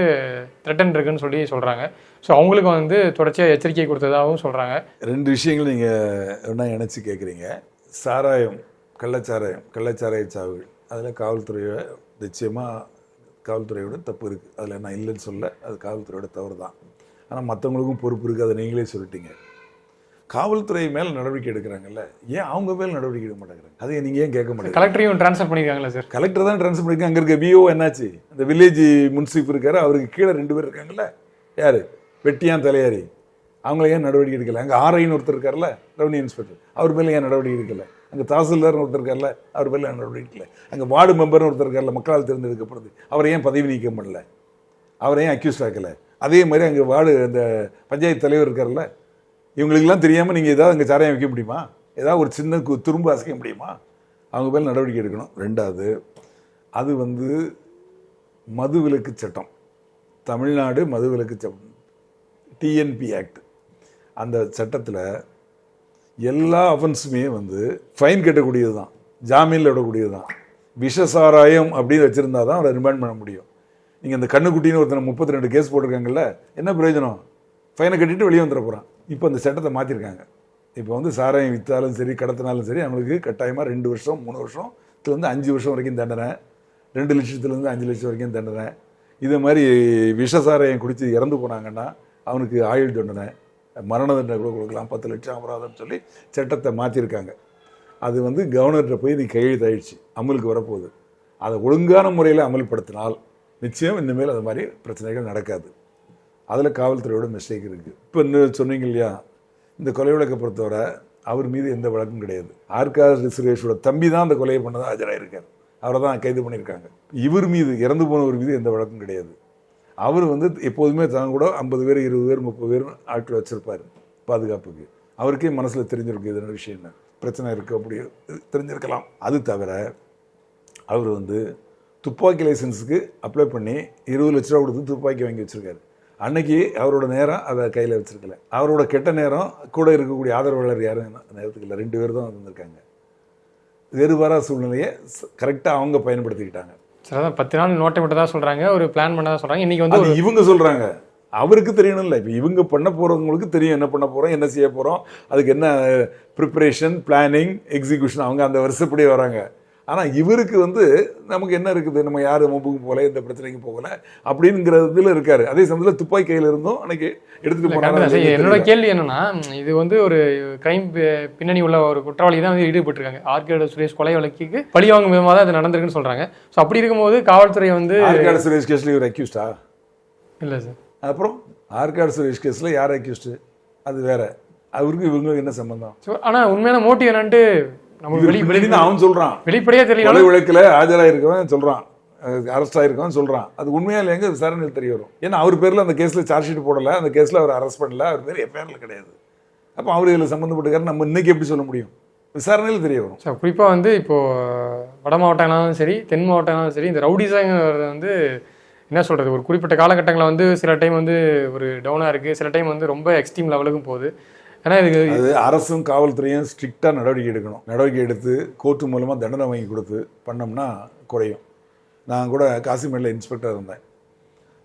த்ரெட்டன் இருக்குன்னு சொல்கிறாங்க. ஸோ அவங்களுக்கு வந்து தொடர்ச்சியாக எச்சரிக்கை கொடுத்ததாகவும் சொல்கிறாங்க. 2 விஷயங்கள் நீங்கள் என்ன நினச்சி கேட்குறீங்க. சாராயம், கள்ளச்சாராய சாவுகள், அதில் காவல்துறையோட நிச்சயமாக காவல்துறையோட தப்பு இருக்குது. அதில் நான் இல்லைன்னு சொல்ல, அது காவல்துறையோட தவறு தான். ஆனால் மற்றவங்களுக்கும் பொறுப்பு இருக்குது, அதை நீங்களே சொல்லிட்டீங்க. காவல்துறை மேலே நடவடிக்கை எடுக்கிறாங்கல்ல, ஏன் அவங்க மேலே நடவடிக்கை எடுக்க மாட்டேங்கிறாங்க? அதை நீங்கள் ஏன் கேட்க மாட்டேங்க? கலெக்டரையும் ட்ரான்ஸ்ஃபர் பண்ணியிருக்காங்களா சார்? கலெக்டர் தான் ட்ரான்ஸ்ஃபர் பண்ணியிருக்காங்க. அங்கே இருக்க விஓ என்னாச்சு? அந்த வில்லேஜ் முன்சிப் இருக்காரு, அவருக்கு கீழே 2 பேர் இருக்காங்கல்ல, யார்? வெட்டியான் தலையாரி, அவங்கள ஏன் நடவடிக்கை எடுக்கல? அங்கே ஆர்ஐன்னு ஒருத்தர் இருக்கார்ல, ரெவன்யூ இன்ஸ்பெக்டர், அவர் மேலே ஏன் நடவடிக்கை எடுக்கல? அங்கே தாசில்தார்னு ஒருத்தர் இருக்கார்ல, அவர் மேலே ஏன் நடவடிக்கை எடுக்கல? அங்கே வார்டு மெம்பர்னு ஒருத்தர் இருக்கார்ல, மக்களால் தேர்ந்தெடுக்கப்படுது, அவரை ஏன் பதவி நீக்கம் பண்ணல? அவரை ஏன் அக்யூஸ்ட் ஆக்கலை? அதே மாதிரி அங்கே வார்டு அந்த பஞ்சாயத்து தலைவர் இருக்கார்ல, இவங்களுக்கெல்லாம் தெரியாமல் நீங்கள் ஏதாவது அங்கே சாராயம் வைக்க முடியுமா? ஏதாவது ஒரு சின்ன துரும்பு அசைக்க முடியுமா? அவங்க மேலே நடவடிக்கை எடுக்கணும். 2வது, அது வந்து மதுவிலக்கு சட்டம், தமிழ்நாடு மதுவிலக்கு சட்டம், டிஎன்பி ஆக்ட், அந்த சட்டத்தில் எல்லா அஃபென்ஸுமே வந்து ஃபைன் கட்டக்கூடியது தான், ஜாமீனில் விடக்கூடியது தான். விஷசாராயம் அப்படின்னு வச்சுருந்தா தான் அவரை ரிமாண்ட் பண்ண முடியும். நீங்கள் அந்த கண்ணுக்குட்டின்னு ஒருத்தனை 32 கேஸ் போட்டிருக்காங்கல்ல, என்ன பிரயோஜனம்? ஃபைனை கட்டிட்டு வெளியே வந்துட போகிறான். இப்போ அந்த சட்டத்தை மாற்றிருக்காங்க. இப்போ வந்து சாராயம் விற்றாலும் சரி, கடத்தினாலும் சரி, அவங்களுக்கு கட்டாயமாக 2 வருஷம் 3 வருஷத்துலேருந்து 5 வருஷம் வரைக்கும் தண்டனை, 2 லட்சத்துலேருந்து 5 லட்சம் வரைக்கும் தண்டனை. இதே மாதிரி விஷசாராயம் குடித்து இறந்து போனாங்கன்னா அவனுக்கு ஆயுள் தண்டனை, மரண தண்டனை கூட கொடுக்கலாம், 10 லட்சம் அபராதம்னு சொல்லி சட்டத்தை மாற்றிருக்காங்க. அது வந்து கவர்னர்கிட்ட போய் நீ கையெழுத்தாயிடுச்சு, அமலுக்கு வரப்போகுது. அதை ஒழுங்கான முறையில் அமல்படுத்தினால் நிச்சயம் இனிமேல் அது மாதிரி பிரச்சனைகள் நடக்காது. அதில் காவல்துறையோட மிஸ்டேக் இருக்குது. இப்போ இன்னும் சொன்னீங்க இல்லையா, இந்த கொலை வழக்கை பொறுத்தவரை அவர் மீது எந்த வழக்கும் கிடையாது. ஆர்கார் சுரேஷோட தம்பி தான் அந்த கொலையை பண்ணதான் ஆஜராயிருக்கார், அவரை தான் கைது பண்ணியிருக்காங்க. இவர் மீது, இறந்து போனவர் மீது எந்த வழக்கும் கிடையாது. அவர் வந்து எப்போதுமே தான் கூட 50 பேர் 20 பேர் 30 பேர் ஆட்கள் வச்சுருப்பார் பாதுகாப்புக்கு. அவருக்கே மனசில் தெரிஞ்சிருக்கு இதன விஷயம் என்ன பிரச்சனை இருக்குது, அப்படி தெரிஞ்சிருக்கலாம். அது தவிர அவர் வந்து துப்பாக்கி லைசன்ஸுக்கு அப்ளை பண்ணி 20 லட்ச ரூபா கொடுத்து துப்பாக்கி வாங்கி வச்சுருக்காரு. அன்னைக்கு அவரோட நேரம் அதை கையில் வச்சுருக்கல. அவரோட கெட்ட நேரம் கூட இருக்கக்கூடிய ஆதரவாளர் யாரும் நேரத்துக்கு இல்லை, 2 பேர் தான் வந்திருக்காங்க. வேறுபாராத சூழ்நிலையை கரெக்டாக அவங்க பயன்படுத்திக்கிட்டாங்க. சார், 10 நாள் நோட்டை மட்டும் தான் சொல்கிறாங்க, ஒரு பிளான் பண்ண தான் சொல்கிறாங்க. இன்றைக்கி வந்து இவங்க சொல்கிறாங்க, அவருக்கு தெரியணும்ல. இப்போ இவங்க பண்ண போகிறவங்களுக்கு தெரியும் என்ன பண்ண போகிறோம், என்ன செய்ய போகிறோம், அதுக்கு என்ன ப்ரிப்பரேஷன், பிளானிங், எக்ஸிக்யூஷன், அவங்க அந்த வருஷப்படியே வராங்க. ஆனால் இவருக்கு வந்து நமக்கு என்ன இருக்குது, நம்ம யார் மொபுக்கு போகல, எந்த பிரச்சனைக்கு போகலை அப்படிங்கிறதுல இருக்காரு. அதே சமயத்தில் துப்பாக்கி கையில் இருந்தும் அன்னைக்கு எடுத்துகிட்டு போனாங்க. என்னோட கேள்வி என்னன்னா, இது வந்து ஒரு கிரைம் பின்னணி உள்ள ஒரு குற்றவாளி தான் வந்து ஈடுபட்டிருக்காங்க. ஆர்கேட சுரேஷ் கொலை வழக்குக்கு பழிவாங்கும் விதமாக தான் அது நடந்திருக்குன்னு சொல்கிறாங்க. ஸோ அப்படி இருக்கும்போது காவல்துறை வந்து ஆர்கேட சுரேஷ் கேஸில் இவர் அக்யூஸ்டா இல்லை சார்? அப்புறம் ஆர்கேட சுரேஷ் கேஸில் யார் அக்யூஸ்டு, அது வேற. அவருக்கு இவங்களுக்கு என்ன சம்பந்தம்? ஆனால் உண்மையான மோட்டிவ் என்னன்ட்டு அவன் சொல்றான், வெளிப்படையா தெரியல. கொலை வழக்குல ஆஜராயிருக்கவன் சொல்றான், அரெஸ்ட் ஆயிருக்கவன் சொல்றான். அது உண்மையா இல்லைங்க விசாரணையில் தெரிய வரும். ஏன்னா அவர் பேர்ல அந்த கேஸ்ல சார்ஜ் ஷீட் போடல, அந்த கேஸ்ல அவர் அரெஸ்ட் பண்ணல, அவர் பேர் எஃப்ஐஆர்ல கிடையாது. அப்போ அவர் இதில் சம்மந்தப்பட்டிருக்காரு நம்ம இன்னைக்கு எப்படி சொல்ல முடியும்? விசாரணையில் தெரிய வரும். சார், குறிப்பாக வந்து இப்போ வட மாவட்டங்களாலும் சரி, தென் மாவட்டங்களாலும் சரி, இந்த ரவுடிசாங்கிறது வந்து என்ன சொல்றது, ஒரு குறிப்பிட்ட காலகட்டங்களில் வந்து சில டைம் வந்து ஒரு டவுனாக இருக்கு, சில டைம் வந்து ரொம்ப எக்ஸ்ட்ரீம் லெவலுக்கும் போகுது. ஏன்னா இது அரசும் காவல்துறையும் ஸ்ட்ரிக்டாக நடவடிக்கை எடுக்கணும். நடவடிக்கை எடுத்து கோர்ட்டு மூலமாக தண்டனை வாங்கி கொடுத்து பண்ணோம்னா குறையும். நான் கூட காசிமேடில் இன்ஸ்பெக்டர் இருந்தேன்.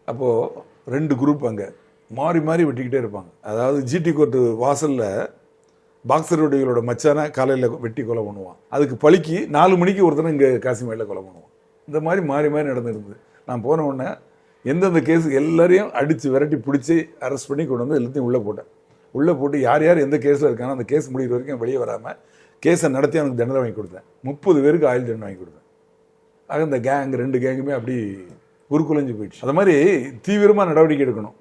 அப்போது 2 குரூப் அங்கே மாறி மாறி வெட்டிக்கிட்டே இருப்பாங்க. அதாவது ஜிடி கோர்ட்டு வாசலில் பாக்ஸர் வெட்டிகளோட மச்சான காலையில் வெட்டி கொலை பண்ணுவான், அதுக்கு பழிக்கு 4 மணிக்கு ஒருத்தனை இங்கே காசிமேடில் கொலை பண்ணுவான். இந்த மாதிரி மாறி மாறி நடந்துருந்தது. நான் போன உடனே எந்தெந்த கேஸு எல்லாரையும் அடித்து விரட்டி பிடிச்சி அரெஸ்ட் பண்ணி கொண்டு வந்து எல்லாத்தையும் உள்ளே போட்டேன். உள்ளே போட்டு யார் யார் எந்த கேஸில் இருக்கானோ அந்த கேஸ் முடிகிற வரைக்கும் வெளியே வராமல் கேஸை நடத்தி அவனுக்கு தண்டனை வாங்கி கொடுத்தேன். 30 பேருக்கு ஆயுள் தண்டனை வாங்கி கொடுத்தேன். ஆக இந்த கேங் 2 கேங்குமே அப்படி உருக்குலைஞ்சு போயிடுச்சு. அது மாதிரி தீவிரமாக நடவடிக்கை எடுக்கணும்,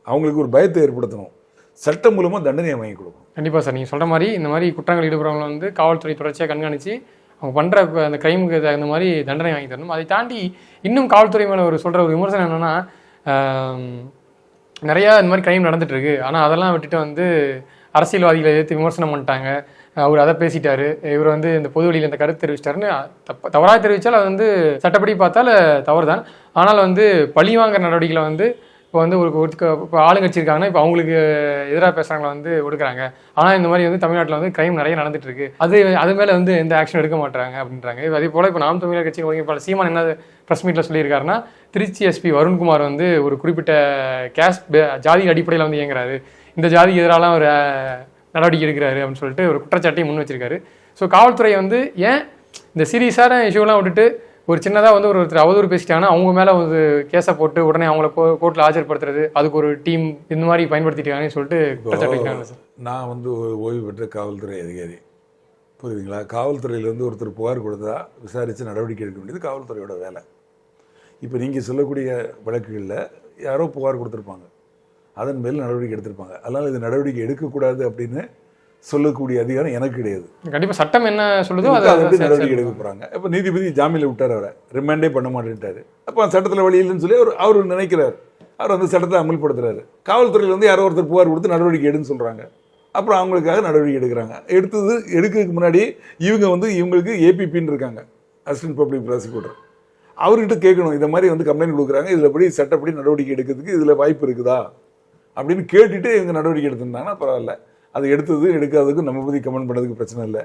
அவங்களுக்கு ஒரு பயத்தை ஏற்படுத்தணும், சட்டம் மூலமாக தண்டனையை வாங்கி கொடுக்கணும். கண்டிப்பாக சார், நீங்கள் சொல்கிற மாதிரி இந்த மாதிரி குற்றங்கள் ஈடுபடுறவங்களை வந்து காவல்துறை தொடர்ச்சியாக கண்காணித்து அவங்க பண்ணுற அந்த கிரைமுக்கு தகுந்த மாதிரி தண்டனை வாங்கி தரணும். அதை தாண்டி இன்னும் காவல்துறை மேலே சொல்கிற ஒரு விமர்சனம் என்னென்னா, நிறையா இந்த மாதிரி கிரைம் நடந்துட்டு இருக்கு, ஆனால் அதெல்லாம் விட்டுட்டு வந்து அரசியல்வாதிகளை எதிர்த்து விமர்சனம் பண்ணிட்டாங்க, அவர் அதை பேசிட்டாரு, இவர் வந்து இந்த பொது வெளியில் இந்த கருத்து தெரிவிச்சிட்டாருன்னு தவறாக தெரிவித்தால் அது வந்து சட்டப்படி பார்த்தால் தவறு தான். ஆனால் வந்து பழி வாங்குற நடவடிக்கைகளை வந்து இப்போ வந்து ஒரு இப்போ ஆளுங்கட்சி இருக்காங்கன்னா இப்போ அவங்களுக்கு எதிராக பேசுகிறவங்களை வந்து ஒடுக்குறாங்க. ஆனால் இந்த மாதிரி வந்து தமிழ்நாட்டில் வந்து கிரைம் நிறைய நடந்துட்டு இருக்கு, அது மேலே வந்து எந்த ஆக்ஷன் எடுக்க மாட்டாங்க அப்படின்றாங்க. அதே போல் இப்போ நாம் தமிழர் கட்சி ஒருங்கிணைப்பாளர் சீமான் என்ன ப்ரெஸ் மீட்டில் சொல்லியிருக்காருன்னா, திருச்சி எஸ்பி வருண்குமார் வந்து ஒரு குறிப்பிட்ட கேஸ்ட் ஜாதி அடிப்படையில் வந்து இயங்குறாரு, இந்த ஜாதிக்கு எதிராலாம் ஒரு நடவடிக்கை எடுக்கிறாரு அப்படின்னு சொல்லிட்டு ஒரு குற்றச்சாட்டையும் முன் வச்சிருக்காரு. ஸோ காவல்துறை வந்து ஏன் இந்த சீரியஸான இஷ்யூலாம் விட்டுட்டு ஒரு சின்னதாக வந்து ஒருத்தர் அவதூறு பேசிட்டாங்கன்னா அவங்க மேலே ஒரு கேஸை போட்டு உடனே அவங்கள கோர்ட்டில் ஆஜர்படுத்துறது, அதுக்கு ஒரு டீம் இந்த மாதிரி பயன்படுத்திட்டாங்கன்னு சொல்லிட்டு குற்றச்சாட்டு வைக்கிறாங்க சார். நான் வந்து ஒரு ஓய்வு பெற்ற காவல்துறை அதிகாரி, புரியுதுங்களா? காவல்துறையிலேருந்து ஒருத்தர் புகார் கொடுத்தா விசாரித்து நடவடிக்கை எடுக்க வேண்டியது காவல்துறையோட வேலை. இப்போ நீங்கள் சொல்லக்கூடிய வழக்குகளில் யாரோ புகார் கொடுத்துருப்பாங்க, அதன் மேல் நடவடிக்கை எடுத்திருப்பாங்க, அதனால் இது நடவடிக்கை எடுக்கக்கூடாது அப்படின்னு சொல்லக்கூடிய அதிகாரம் எனக்கு கிடையாது. கண்டிப்பாக சட்டம் என்ன சொல்லுதோ அதை நடவடிக்கை எடுக்க போகிறாங்க. இப்போ நீதிபதி ஜாமீனில் விட்டார், அவரை ரிமாண்டே பண்ண மாட்டேன்ட்டாரு. அப்போ சட்டத்தில் வழி இல்லைன்னு சொல்லி அவர் நினைக்கிறார், அவர் அந்த சட்டத்தை அமல்படுத்துறாரு. காவல்துறையில் வந்து யாரோ ஒருத்தர் புகார் கொடுத்து நடவடிக்கை எடுன்னு சொல்கிறாங்க, அப்புறம் அவங்களுக்காக நடவடிக்கை எடுக்கிறாங்க. எடுக்கிறதுக்கு முன்னாடி இவங்களுக்கு ஏபிபின்னு இருக்காங்க, அசிஸ்டன்ட் பப்ளிக் ப்ராசிக்யூட்டர், அவர்கிட்ட கேட்கணும், இந்த மாதிரி வந்து கம்ப்ளைண்ட் கொடுக்குறாங்க, இதில் படி சட்டப்படி நடவடிக்கை எடுக்கிறதுக்கு இதில் வாய்ப்பு இருக்குதா அப்படின்னு கேட்டுட்டு இவங்க நடவடிக்கை எடுத்திருந்தாங்கன்னா பரவாயில்ல. அது எடுக்காததுக்கும் நம்ம பற்றி கமெண்ட் பண்ணுறதுக்கு பிரச்சனை இல்லை.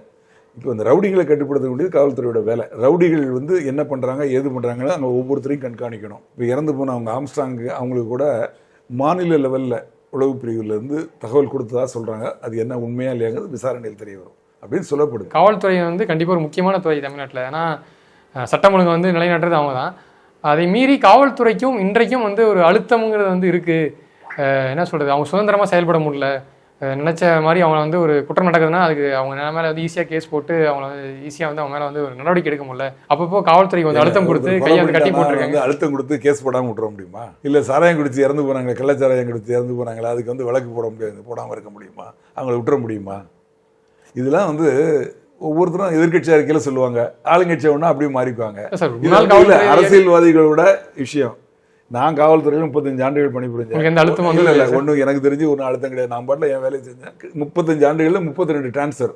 இப்போ இந்த ரவுடிகளை கட்டுப்படுத்த வேண்டியது காவல்துறையோட வேலை. ரவுடிகள் வந்து என்ன பண்ணுறாங்க ஏது பண்ணுறாங்கன்னு அங்கே ஒவ்வொருத்தரையும் கண்காணிக்கணும். இப்போ இறந்து போன அவங்க ஆம்ஸ்ட்ராங் அவங்களுக்கு கூட மாநில லெவலில் உளவு பிரிவுலேருந்து தகவல் கொடுத்ததா சொல்கிறாங்க. அது என்ன உண்மையா இல்லையாங்கிறது விசாரணையில் தெரிய வரும் அப்படின்னு சொல்லப்படுது. காவல்துறை வந்து கண்டிப்பாக ஒரு முக்கியமான துறை தமிழ்நாட்டில். ஏன்னா சட்டம் ஒழுங்கு வந்து நிலைநாட்டுறது அவங்க தான். அதை மீறி காவல்துறைக்கும் இன்றைக்கும் வந்து ஒரு அழுத்தம்ங்கிறது வந்து இருக்குது. என்ன சொல்கிறது, அவங்க சுதந்திரமாக செயல்பட முடியல, நினச்ச மாதிரி அவங்க வந்து ஒரு குற்றம் நடக்குதுன்னா அதுக்கு அவங்க மேலே வந்து ஈஸியாக கேஸ் போட்டு அவங்கள வந்து ஈஸியாக வந்து அவங்க மேலே வந்து ஒரு நடவடிக்கை எடுக்க முடியல. அப்பப்போ காவல்துறைக்கு வந்து அழுத்தம் கொடுத்து கையை வந்து கட்டி போட்டுருக்காங்க. அழுத்தம் கொடுத்து கேஸ் போடாமல் விட்டுற முடியுமா? இல்லை சாராயம் குடிச்சு இறந்து போனாங்க, கள்ளச்சாராயம் குடிச்சு இறந்து போனாங்களா, அதுக்கு வந்து வழக்கு போட முடியாது, போடாமல் இருக்க முடியுமா? அவங்கள விட்டுற முடியுமா? இதெல்லாம் வந்து ஒவ்வொருத்தரும் எதிர்கட்சி அறிக்கையில் சொல்லுவாங்க, ஆளுங்கட்சி ஒன்றா அப்படியே மாறிக்குவாங்க. அரசியல்வாதிகளோட விஷயம். நான் காவல்துறையில் 35 ஆண்டுகள் பணிபுரிஞ்சேன். இல்லை ஒன்றும் எனக்கு தெரிஞ்சு ஒன்றும் அழுத்தம் கிடையாது. நான் பாட்டில் என் வேலையை செஞ்சேன். 35 ஆண்டுகளில் 32 டிரான்ஸ்ஃபர்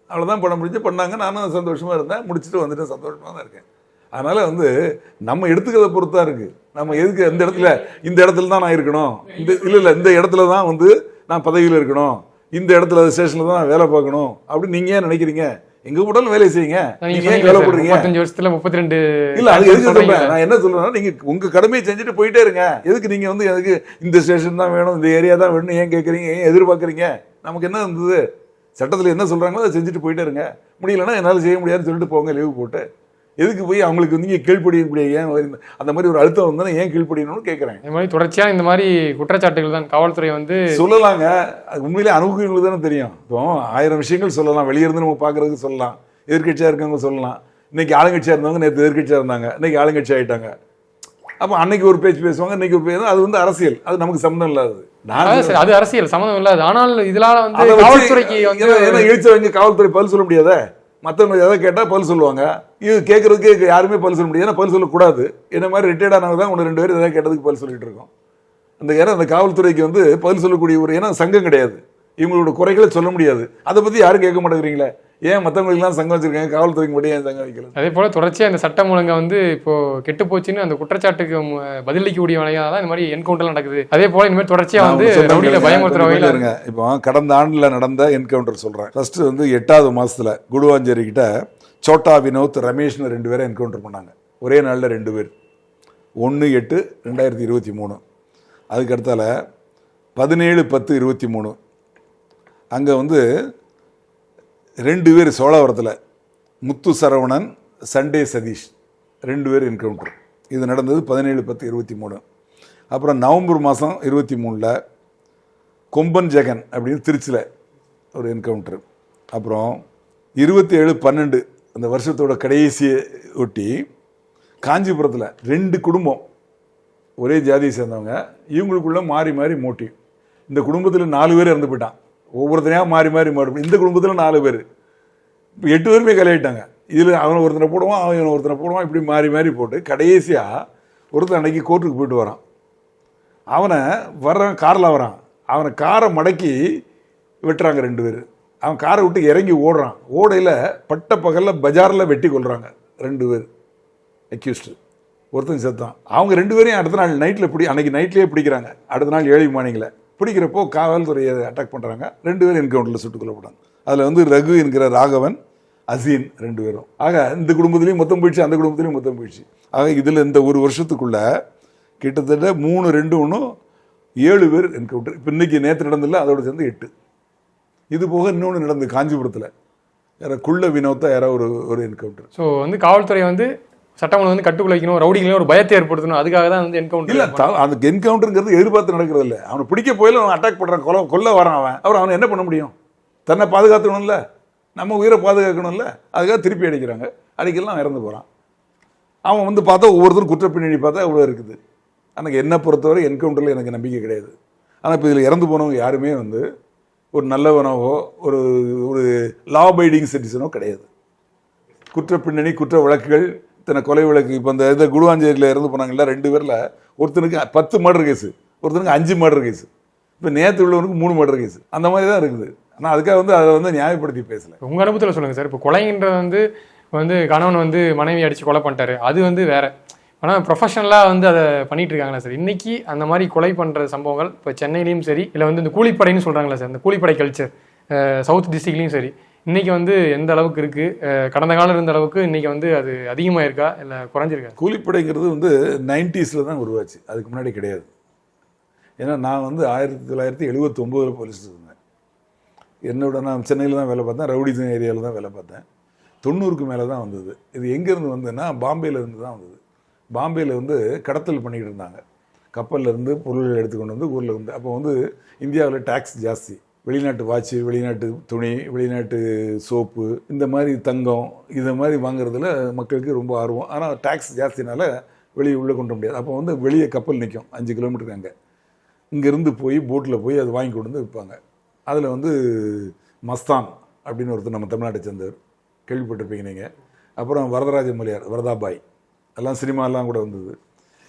அவ்வளோதான் பண்ண முடிஞ்சு பண்ணாங்க. நானும் சந்தோஷமாக இருந்தேன், முடிச்சுட்டு வந்துட்டு சந்தோஷமாக தான் இருக்கேன். அதனால் வந்து நம்ம எடுத்துக்கிறத பொறுத்து தான் இருக்குது. நம்ம எதுக்கு இந்த இடத்துல தான் நான் இருக்கணும், இந்த இடத்துல தான் வந்து நான் பதவியில் இருக்கணும், இந்த இடத்துல ஸ்டேஷனில் தான் நான் வேலை பார்க்கணும் அப்படின்னு நீங்கள் ஏன் நினைக்கிறீங்க? எங்க கூடாலும் வேலை செய்யுங்க. நீங்க 35 வருஷத்துல 32 இல்ல, அது எதுக்கு சொல்றேன், நான் என்ன சொல்றேன்னா, நீங்க உங்க கடமையை செஞ்சுட்டு போயிட்டே இருங்க. எதுக்கு நீங்க வந்து எனக்கு இந்த ஸ்டேஷன் தான் வேணும், இந்த ஏரியா தான் வேணும் ஏன் கேட்குறீங்க, ஏன் எதிர்பார்க்குறீங்க? நமக்கு என்ன இருந்தது, சட்டத்தில் என்ன சொல்றாங்களோ அதை செஞ்சுட்டு போயிட்டே இருங்க. முடியலன்னா என்னால் செய்ய முடியாதுன்னு சொல்லிட்டு போங்க, லீவு போட்டு. எதுக்கு போய் அவங்களுக்கு வந்து நீங்கள் கீழ்ப்படியக்கூடிய ஏன் அந்த மாதிரி ஒரு அழுத்தம் வந்தால் ஏன் கீழ்ப்படியணும்னு கேட்குறேன். இந்த மாதிரி தொடர்ச்சியாக இந்த மாதிரி குற்றச்சாட்டுகள் தான் காவல்துறை வந்து சொல்லலாங்க. அது உண்மையிலே அனுபவங்களுக்கு தானே தெரியும். இப்போ 1000 விஷயங்கள் சொல்லலாம், வெளியிருந்து நம்ம பார்க்குறதுக்கு சொல்லலாம், எதிர்கட்சியாக இருக்கவங்க சொல்லலாம். இன்னைக்கு ஆளுங்கட்சியாக இருந்தவங்க நேற்று எதிர்கட்சியாக இருந்தாங்க, இன்னைக்கு ஆளுங்கட்சி ஆகிட்டாங்க. அப்போ அன்னைக்கு ஒரு பேச்சு பேசுவாங்க, இன்னைக்கு ஒரு பேச்சு. அது வந்து அரசியல், அது நமக்கு சம்மந்தம் இல்லாது. அது அரசியல் சம்மந்தம் இல்லாது. ஆனால் இதனால வந்து காவல்துறைக்கு வந்து இழிச்சவங்க காவல்துறை பதில் சொல்ல முடியாத, மற்றவங்க எதை கேட்டால் பதில் சொல்லுவாங்க. இது கேட்கறதுக்கு யாருமே பதில் சொல்ல முடியாது, பதில் சொல்லக்கூடாது. என்ன மாதிரி ரிட்டையர்ட் ஆனவங்க தான் 1-2 பேர் எதாவது கேட்டதுக்கு பதில் சொல்லிட்டு இருக்கோம். அந்த காவல்துறைக்கு வந்து பதில் சொல்லக்கூடிய ஒரு ஏன்னா சங்கம் கிடையாது, இவங்களோட குறைகளை சொல்ல முடியாது. அதை பற்றி யாரும் கேட்க மாட்டேங்கிறீங்களே. ஏன் மற்றவங்களுக்குலாம் சங்கம் வச்சிருக்காங்க, காவல்துறைக்கு மட்டும் ஏன் சங்கம் வைக்கல? அதே போல தொடர்ச்சியாக இந்த சட்டம் ஒழுங்கை வந்து இப்போ கெட்டு போச்சுன்னு அந்த குற்றச்சாட்டுக்கு பதிலளிக்கக்கூடிய வகையாக தான் இந்த மாதிரி என்கவுண்டர் நடக்குது. அதே போல இனிமேல் தொடர்ச்சியாக வந்து ரவுடிகளை பயமுறுத்துற வகையில் இருங்க. இப்போ கடந்த ஆண்டில் நடந்த என்கவுண்டர் சொல்கிறேன். ஃபர்ஸ்ட் வந்து 8வது மாதத்தில் குடுவாஞ்சேரி கிட்ட சோட்டா வினோத் ரமேஷ்னு 2 பேரை என்கவுண்டர் பண்ணாங்க. ஒரே நாளில் 2 பேர், 1/8/2023. அதுக்கு அடுத்தால 17/10/23 அங்கே வந்து 2 பேர் சோழாவரத்தில், முத்து சரவணன், சண்டே சதீஷ் 2 பேர் என்கவுண்டர். இது நடந்தது 17/10/23. அப்புறம் நவம்பர் மாதம் 23 கொம்பன் ஜெகன் அப்படின்னு திருச்சியில் ஒரு என்கவுண்டர். அப்புறம் 27/12 அந்த வருஷத்தோட கடைசியை ஒட்டி காஞ்சிபுரத்தில் 2 குடும்பம் ஒரே ஜாதியை சேர்ந்தவங்க, இவங்களுக்குள்ள மாறி மாறி மோட்டிவ். இந்த குடும்பத்தில் 4 பேர் இறந்து போயிட்டான், ஒவ்வொருத்தனையாக மாறி மாறி மாறி. இந்த குடும்பத்தில் 4 பேர், இப்போ 8 பேருமே கலையிட்டாங்க. இதில் அவனை ஒருத்தனை போடுவான், அவன் ஒருத்தனை போடுவான், இப்படி மாறி மாறி போட்டு கடைசியாக ஒருத்தன் அன்னைக்கு கோர்ட்டுக்கு போயிட்டு வரான். அவனை காரில் வரான், அவனை காரை மடக்கி வெட்டுறாங்க 2 பேர். அவன் காரை விட்டு இறங்கி ஓடுறான். ஓடையில் பட்ட பகலில் பஜாரில் வெட்டி கொள்கிறாங்க 2 பேர் அக்யூஸ்டு. ஒருத்தன் செத்தான். அவங்க 2 பேரையும் அடுத்த நாள் நைட்டில் அன்னைக்கு நைட்லேயே பிடிக்கிறாங்க. அடுத்த நாள் 7 மார்னிங்கில் பிடிக்கிறப்போ காவல்துறையை அட்டாக் பண்ணுறாங்க. 2 பேரும் என்கவுண்டரில் சுட்டுக் கொல்லப்பட்டாங்க. அதில் வந்து ரகு என்கிற ராகவன், அசீன் 2 பேரும். ஆக இந்த குடும்பத்திலையும் மொத்தம் போயிடுச்சு, அந்த குடும்பத்திலையும் மொத்தம் போயிடுச்சு. ஆக இதில் இந்த ஒரு வருஷத்துக்குள்ள கிட்டத்தட்ட 3, 2, 1 7 பேர் என்கவுண்டர். இப்போ இன்னைக்கு நேற்று நடந்தில்ல, அதோட சேர்ந்து 8. இது போக இன்னொன்று நடந்து காஞ்சிபுரத்தில் யாரோ குள்ள வினோத்தா யாரோ ஒரு என்கவுண்டர். ஸோ வந்து காவல்துறை வந்து சட்டம் வந்து கட்டுக்குள்ள வைக்கணும், ரவுடிகளையும் ஒரு பயத்தை ஏற்படுத்தணும், அதுக்காக தான் வந்து என்கவுண்டர். இல்லை, அந்த என்கவுண்டருங்கிறது எதிர்பார்த்து நடக்கிறது இல்லை. அவனை பிடிக்க போயில அவன் அட்டாக் பண்ணுறான், கொல்ல வரான். அவனை என்ன பண்ண முடியும்? தன்னை பாதுகாத்துக்கணும்ல, நம்ம உயிரை பாதுகாக்கணும்ல, அதுக்காக திருப்பி அடிக்கிறாங்க. அடிக்கலாம் இறந்து போகிறான். அவன் வந்து பார்த்தா ஒவ்வொருத்தரும் குற்றப்பின்னணி பார்த்தா இவ்வளோ இருக்குது. எனக்கு என்னை பொறுத்தவரை என்கவுண்டரில் எனக்கு நம்பிக்கை கிடையாது. ஆனால் இப்போ இதில் இறந்து போனவங்க யாருமே வந்து ஒரு நல்லவனவோ ஒரு ஒரு லா அபைடிங் சிட்டிசனோ கிடையாது. குற்றப்பின்னணி, குற்ற வழக்குகள், இத்தனை கொலை வழக்கு. இப்போ இந்த குடுவாஞ்சேரியில் இறந்து போனாங்கல்ல 2 பேரில் ஒருத்தனுக்கு 10 மர்டர் கேஸு, ஒருத்தனுக்கு 5 மர்டர் கேஸு, இப்போ நேற்று உள்ளவனுக்கு 3 மர்டர் கேஸு. அந்த மாதிரி தான் இருக்குது. ஆனால் அதுக்காக வந்து அதை வந்து நியாயப்படுத்தி பேசலை. உங்கள் அனுபவத்தில் சொல்லுங்கள் சார். இப்போ கொலைன்றது வந்து கணவன் வந்து மனைவி அடித்து கொலை பண்ணிட்டாரு, அது வந்து வேற. ஆனால் ப்ரொஃபஷனலாக வந்து அதை பண்ணிட்டு இருக்காங்களா சார்? இன்னைக்கு அந்த மாதிரி கொலை பண்ணுற சம்பவங்கள் இப்போ சென்னையிலையும் சரி, இல்லை வந்து இந்த கூலிப்படைன்னு சொல்கிறாங்களா சார், இந்த கூலிப்படை கல்ச்சர் சவுத் டிஸ்ட்ரிக்ட்லையும் சரி, இன்னைக்கு வந்து எந்த அளவுக்கு இருக்குது? கடந்த காலம் இருந்த அளவுக்கு இன்னைக்கு வந்து அது அதிகமாக இருக்கா இல்லை குறைஞ்சிருக்கா? கூலிப்படைங்கிறது வந்து 90s தான் உருவாச்சு, அதுக்கு முன்னாடி கிடையாது. ஏன்னா நான் வந்து 1979 போலீஸ் இருந்தேன். நான் சென்னையில் தான் வேலை பார்த்தேன், ரவுடிசம் ஏரியாவில் தான் வேலை பார்த்தேன். 90க்கு மேலே தான் வந்தது. இது எங்கேருந்து வந்ததுன்னா பாம்பேயில் இருந்து தான் வந்தது. பாம்பேயில் வந்து கடத்தல் பண்ணிக்கிட்டு இருந்தாங்க. கப்பலில் இருந்து பொருள்கள் எடுத்துக்கொண்டு வந்து ஊரில் வந்து. அப்போ வந்து இந்தியாவில் டேக்ஸ் ஜாஸ்தி. வெளிநாட்டு வாட்சு, வெளிநாட்டு துணி, வெளிநாட்டு சோப்பு, இந்த மாதிரி தங்கம், இதை மாதிரி வாங்குறதுல மக்களுக்கு ரொம்ப ஆர்வம். ஆனால் டேக்ஸ் ஜாஸ்தினால வெளியே உள்ளே கொண்டு முடியாது. அப்போ வந்து வெளியே கப்பல் நிற்கும் 5 கிலோமீட்டருக்கு. அங்கே இங்கேருந்து போய் போட்டில் போய் அதை வாங்கி கொண்டு வந்து விற்பாங்க. அதில் வந்து மஸ்தான் அப்படின்னு ஒருத்தர் நம்ம தமிழ்நாட்டை சேர்ந்தவர், கேள்விப்பட்டிருப்பீங்க நீங்கள். அப்புறம் வரதராஜ மொழியார், வரதாபாய், எல்லாம் சினிமாலாம் கூட வந்தது.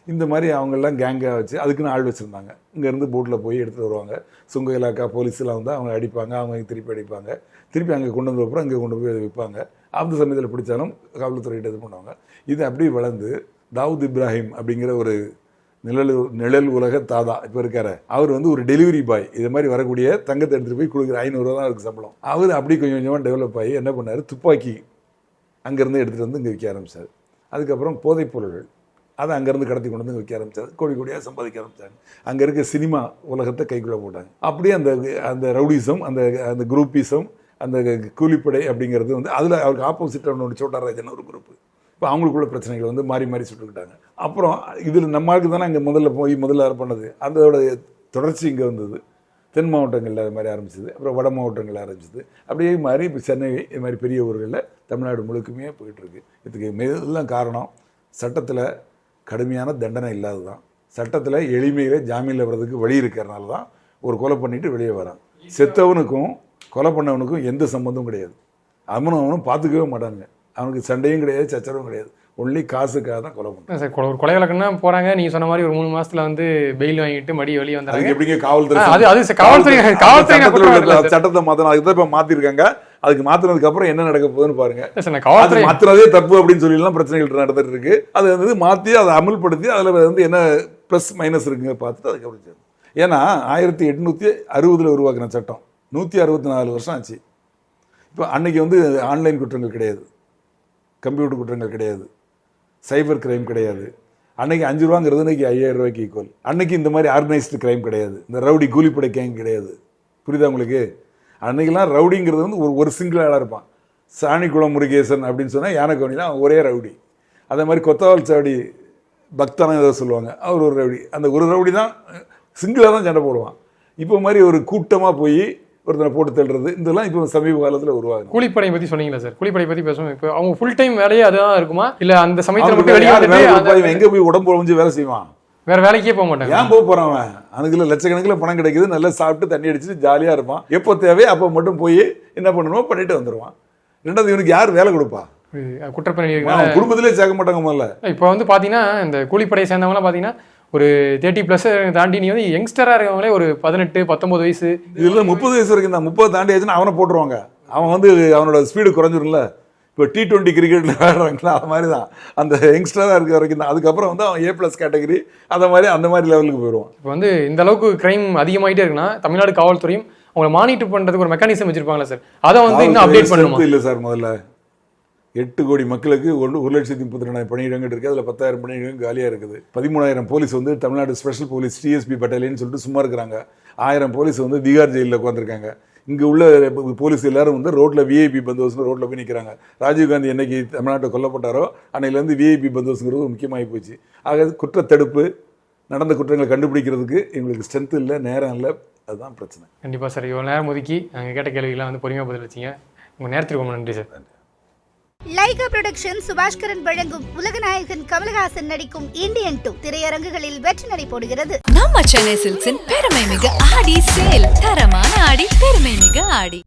இந்த மாதிரி அவங்கெல்லாம் கேங்காக வச்சு அதுக்குன்னு ஆள் வச்சுருந்தாங்க. இங்கேருந்து போட்டில் போய் எடுத்துகிட்டு வருவாங்க. சுங்க இலாக்கா போலீஸ்லாம் வந்து அவங்க அடிப்பாங்க, அவங்க திருப்பி அடிப்பாங்க, திருப்பி அங்கே கொண்டு வந்து அப்புறம் அங்கே கொண்டு போய் அதை விற்பாங்க. அந்த சமயத்தில் பிடிச்சாலும் காவல்துறையிட்ட இது பண்ணுவாங்க. இது அப்படியே வளர்ந்து தாவூத் இப்ராஹிம் அப்படிங்கிற ஒரு நிழல் உலக தாதா இப்போ இருக்காரு. அவர் வந்து ஒரு டெலிவரி பாய். இது மாதிரி வரக்கூடிய தங்கத்தை எடுத்துகிட்டு போய் கொடுக்குற 500 ரூபா தான் இருக்குது சம்பளம். அவர் அப்படி கொஞ்சம் கொஞ்சமாக டெவலப் ஆகி என்ன பண்ணார், துப்பாக்கி அங்கேருந்து எடுத்துகிட்டு வந்து இங்கே விற்க ஆரம்பித்தார். அதுக்கப்புறம் போதைப் பொருள்கள் அதை அங்கேருந்து கடத்தி கொண்டு வந்து விற்க ஆரம்பித்தார். கோடியாக சம்பாதிக்க ஆரம்பித்தாங்க. அங்கே இருக்க சினிமா உலகத்தை கைக்குள்ளே போட்டாங்க. அப்படியே அந்த ரவுடிசம், அந்த குரூப்பிசம், அந்த கூலிப்படை அப்படிங்கிறது வந்து அதில் அவருக்கு ஆப்போசிட்டாக ஒன்று சோட்டாராஜன் ஒரு குரூப்பு. இப்போ அவங்களுக்குள்ள பிரச்சனைகள் வந்து மாறி மாறி சுட்டுக்கிட்டாங்க. அப்புறம் இதில் நம்மளுக்கு தானே இங்கே முதல்ல பண்ணது. அதோட தொடர்ச்சி இங்கே வந்தது. தென் மாவட்டங்களில் அது மாதிரி ஆரம்பிச்சது, அப்புறம் வட மாவட்டங்களில் ஆரம்பிச்சது. அப்படியே மாதிரி இப்போ சென்னை இது மாதிரி பெரிய ஊர்களில் தமிழ்நாடு முழுக்குமே போயிட்டுருக்கு. இதுக்கு எல்லாம் காரணம் சட்டத்தில் கடுமையான தண்டனை இல்லாது தான். சட்டத்தில் எளிமையில் ஜாமீனில் வர்றதுக்கு வழி இருக்கிறனால தான் ஒரு கொலை பண்ணிவிட்டு வெளியே வரான். செத்தவனுக்கும் கொலை பண்ணவனுக்கும் எந்த சம்மந்தமும் கிடையாது. அவனும் பார்த்துக்கவே மாட்டானுங்க. அவனுக்கு சண்டையும் கிடையாது, சச்சரவும் கிடையாது. ஒன்லி காசுக்காக தான் கொலை பண்ணுறாங்க. சார் ஒரு கொலை வழக்குன்னா போகிறாங்க, நீங்கள் சொன்ன மாதிரி ஒரு 3 மாதத்தில் வந்து பெயில் வாங்கிட்டு மடி வெளியே வந்தாங்க. எப்படிங்க காவல்துறை சட்டத்தை மாற்றணும். அதுக்கு தான் இப்போ மாற்றிருக்காங்க. அதுக்கு மாற்றினதுக்கு அப்புறம் என்ன நடக்க போகுதுன்னு பாருங்க. காவல்துறை மாற்றுறதே தப்பு அப்படின்னு சொல்லிலாம் பிரச்சனைகள் நடந்துட்டு இருக்கு. அது வந்து மாற்றி அதை அமல்படுத்தி அதில் வந்து என்ன ப்ளஸ் மைனஸ் இருக்குங்க பார்த்துட்டு அதுக்கப்புறம். ஏன்னா 1860 உருவாக்கின சட்டம் 164 வருஷம் ஆச்சு. இப்போ அன்னைக்கு வந்து ஆன்லைன் குற்றங்கள் கிடையாது, கம்ப்யூட்டர் குற்றங்கள் கிடையாது, சைபர் கிரைம் கிடையாது. அன்னைக்கு 5 ரூபாங்கிறது இன்னைக்கு 5000 ரூபாய்க்கு ஈக்குவல். அன்னைக்கு இந்த மாதிரி ஆர்கனைஸ்டு கிரைம் கிடையாது, இந்த ரவுடி கூலிப்படை கேங் கிடையாது. புரியுதா உங்களுக்கு? அன்னைக்கெல்லாம் ரவுடிங்கிறது வந்து ஒரு சிங்கிள் ஆளாக இருப்பான். சாணிக்குளம் முருகேசன் அப்படின்னு சொன்னால் யானைக்கோணிலாம் ஒரே ரவுடி. அதே மாதிரி கொத்தவால் சாவடி பக்தான ஏதோ சொல்லுவாங்க, அவர் ஒரு ரவுடி. அந்த ஒரு ரவுடி தான் சிங்கிளாக தான் சண்டை போடுவான். இப்போ மாதிரி ஒரு கூட்டமாக போய் ஒருத்தனை போட்டு தள்ளுறது இதெல்லாம் இப்போ சமீப காலத்தில் உருவாகும். கூலிப்படை பற்றி சொன்னீங்களா சார்? கூலிப்படை பற்றி பேசுவோம். இப்போ அவங்க ஃபுல் டைம் வேலையே அதுதான் இருக்குமா, இல்லை அந்த சமயத்தில் மட்டும் வெளியே எங்கே போய் உடம்பு ஒழிஞ்சு வேலை செய்வான்? வேற வேலைக்கே போக மாட்டாங்க. ஏன் போறான் அவன்? அதுக்குள்ள லட்சக்கணக்கில் பணம் கிடைக்குது, நல்லா சாப்பிட்டு தண்ணி அடிச்சுட்டு ஜாலியாக இருப்பான். எப்போ தேவையோ அப்போ மட்டும் போய் என்ன பண்ணணுமோ பண்ணிட்டு வந்துடுவான். ரெண்டாவது இவனுக்கு யார் வேலை கொடுப்பா? குற்றப்பணி குடும்பத்திலே சேர்க்க மாட்டாங்க முதல்ல. இப்போ வந்து பார்த்தீங்கன்னா இந்த கூலிப்படையை சேர்ந்தவங்களாம் பார்த்தீங்கன்னா ஒரு 30+ தாண்டி நீ வந்து யங்ஸ்டராக இருக்கவங்களே ஒரு 18-19 வயசு, இதில் 30 வயசு வரைக்கும் தான். 30 தாண்டி ஆச்சுன்னா அவனை போட்டுருவாங்க. அவன் வந்து அவனோட ஸ்பீடு குறைஞ்சிரும்ல. இப்போ T20 கிரிக்கெட்டில் விளையாடுறாங்களா அது மாதிரி தான். அந்த யங்ஸ்டராக இருக்க வரைக்கும் தான். அதுக்கப்புறம் வந்து அவன் A+ கேட்டகரி அந்த மாதிரி லெவலுக்கு போயிடுவான். இப்போ வந்து இந்த அளவுக்கு கிரைம் அதிகமாகிட்டே இருக்குன்னா தமிழ்நாடு காவல்துறையும் அவங்களை மானிட்டர் பண்ணுறதுக்கு ஒரு மெக்கானிசம் வச்சிருப்பாங்களா சார்? அதை வந்து இன்னும் அப்டேட் பண்ணணும். இல்லை சார், முதல்ல 8 கோடி மக்களுக்கு 1,32,000 பணியிடங்கள் இருக்குது. அதில் 10,000 பணியிடங்கள் காலியாக இருக்குது. 13,000 போலீஸ் வந்து Tamil Nadu special police TSP battalion சொல்லிட்டு சும்மா இருக்கிறாங்க. 1000 போலீஸ் வந்து பீகார் ஜெயிலில் உட்காந்துருக்காங்க. இங்கே உள்ள போலீஸ் எல்லாரும் வந்து ரோட்டில் VIP பந்தோபஸ்து ரோட்டில் போய் நிற்கிறாங்க. ராஜீவ்காந்தி என்னைக்கு தமிழ்நாட்டில் கொல்லப்பட்டாரோ அன்னையிலேருந்து VIP பந்தோபஸ்துங்கிறது முக்கியமாகி போச்சு. ஆக குற்றத்தடுப்பு, நடந்த குற்றங்களை கண்டுபிடிக்கிறதுக்கு எங்களுக்கு ஸ்ட்ரென்த் இல்லை, நேரம் இல்லை. அதுதான் பிரச்சனை. கண்டிப்பாக சார். இவ்வளோ நேரம் ஒதுக்கி நாங்கள் கேட்ட கேள்விகள்லாம் வந்து பொறுமையாக பதிலளிச்சிங்க. உங்கள் நேரத்திற்கு ரொம்ப நன்றி சார். லைகா புரொடக்ஷன் சுபாஷ்கரன் வழங்கும் உலகநாயகன் கமலஹாசன் நடிக்கும் இந்தியன் 2 திரையரங்குகளில் வெற்றி நடை போடுகிறது. நம்ம சென்னை சில்க்ஸின் பெருமை மிக ஆடி சேல். தரமான ஆடி, பெருமை மிக ஆடி.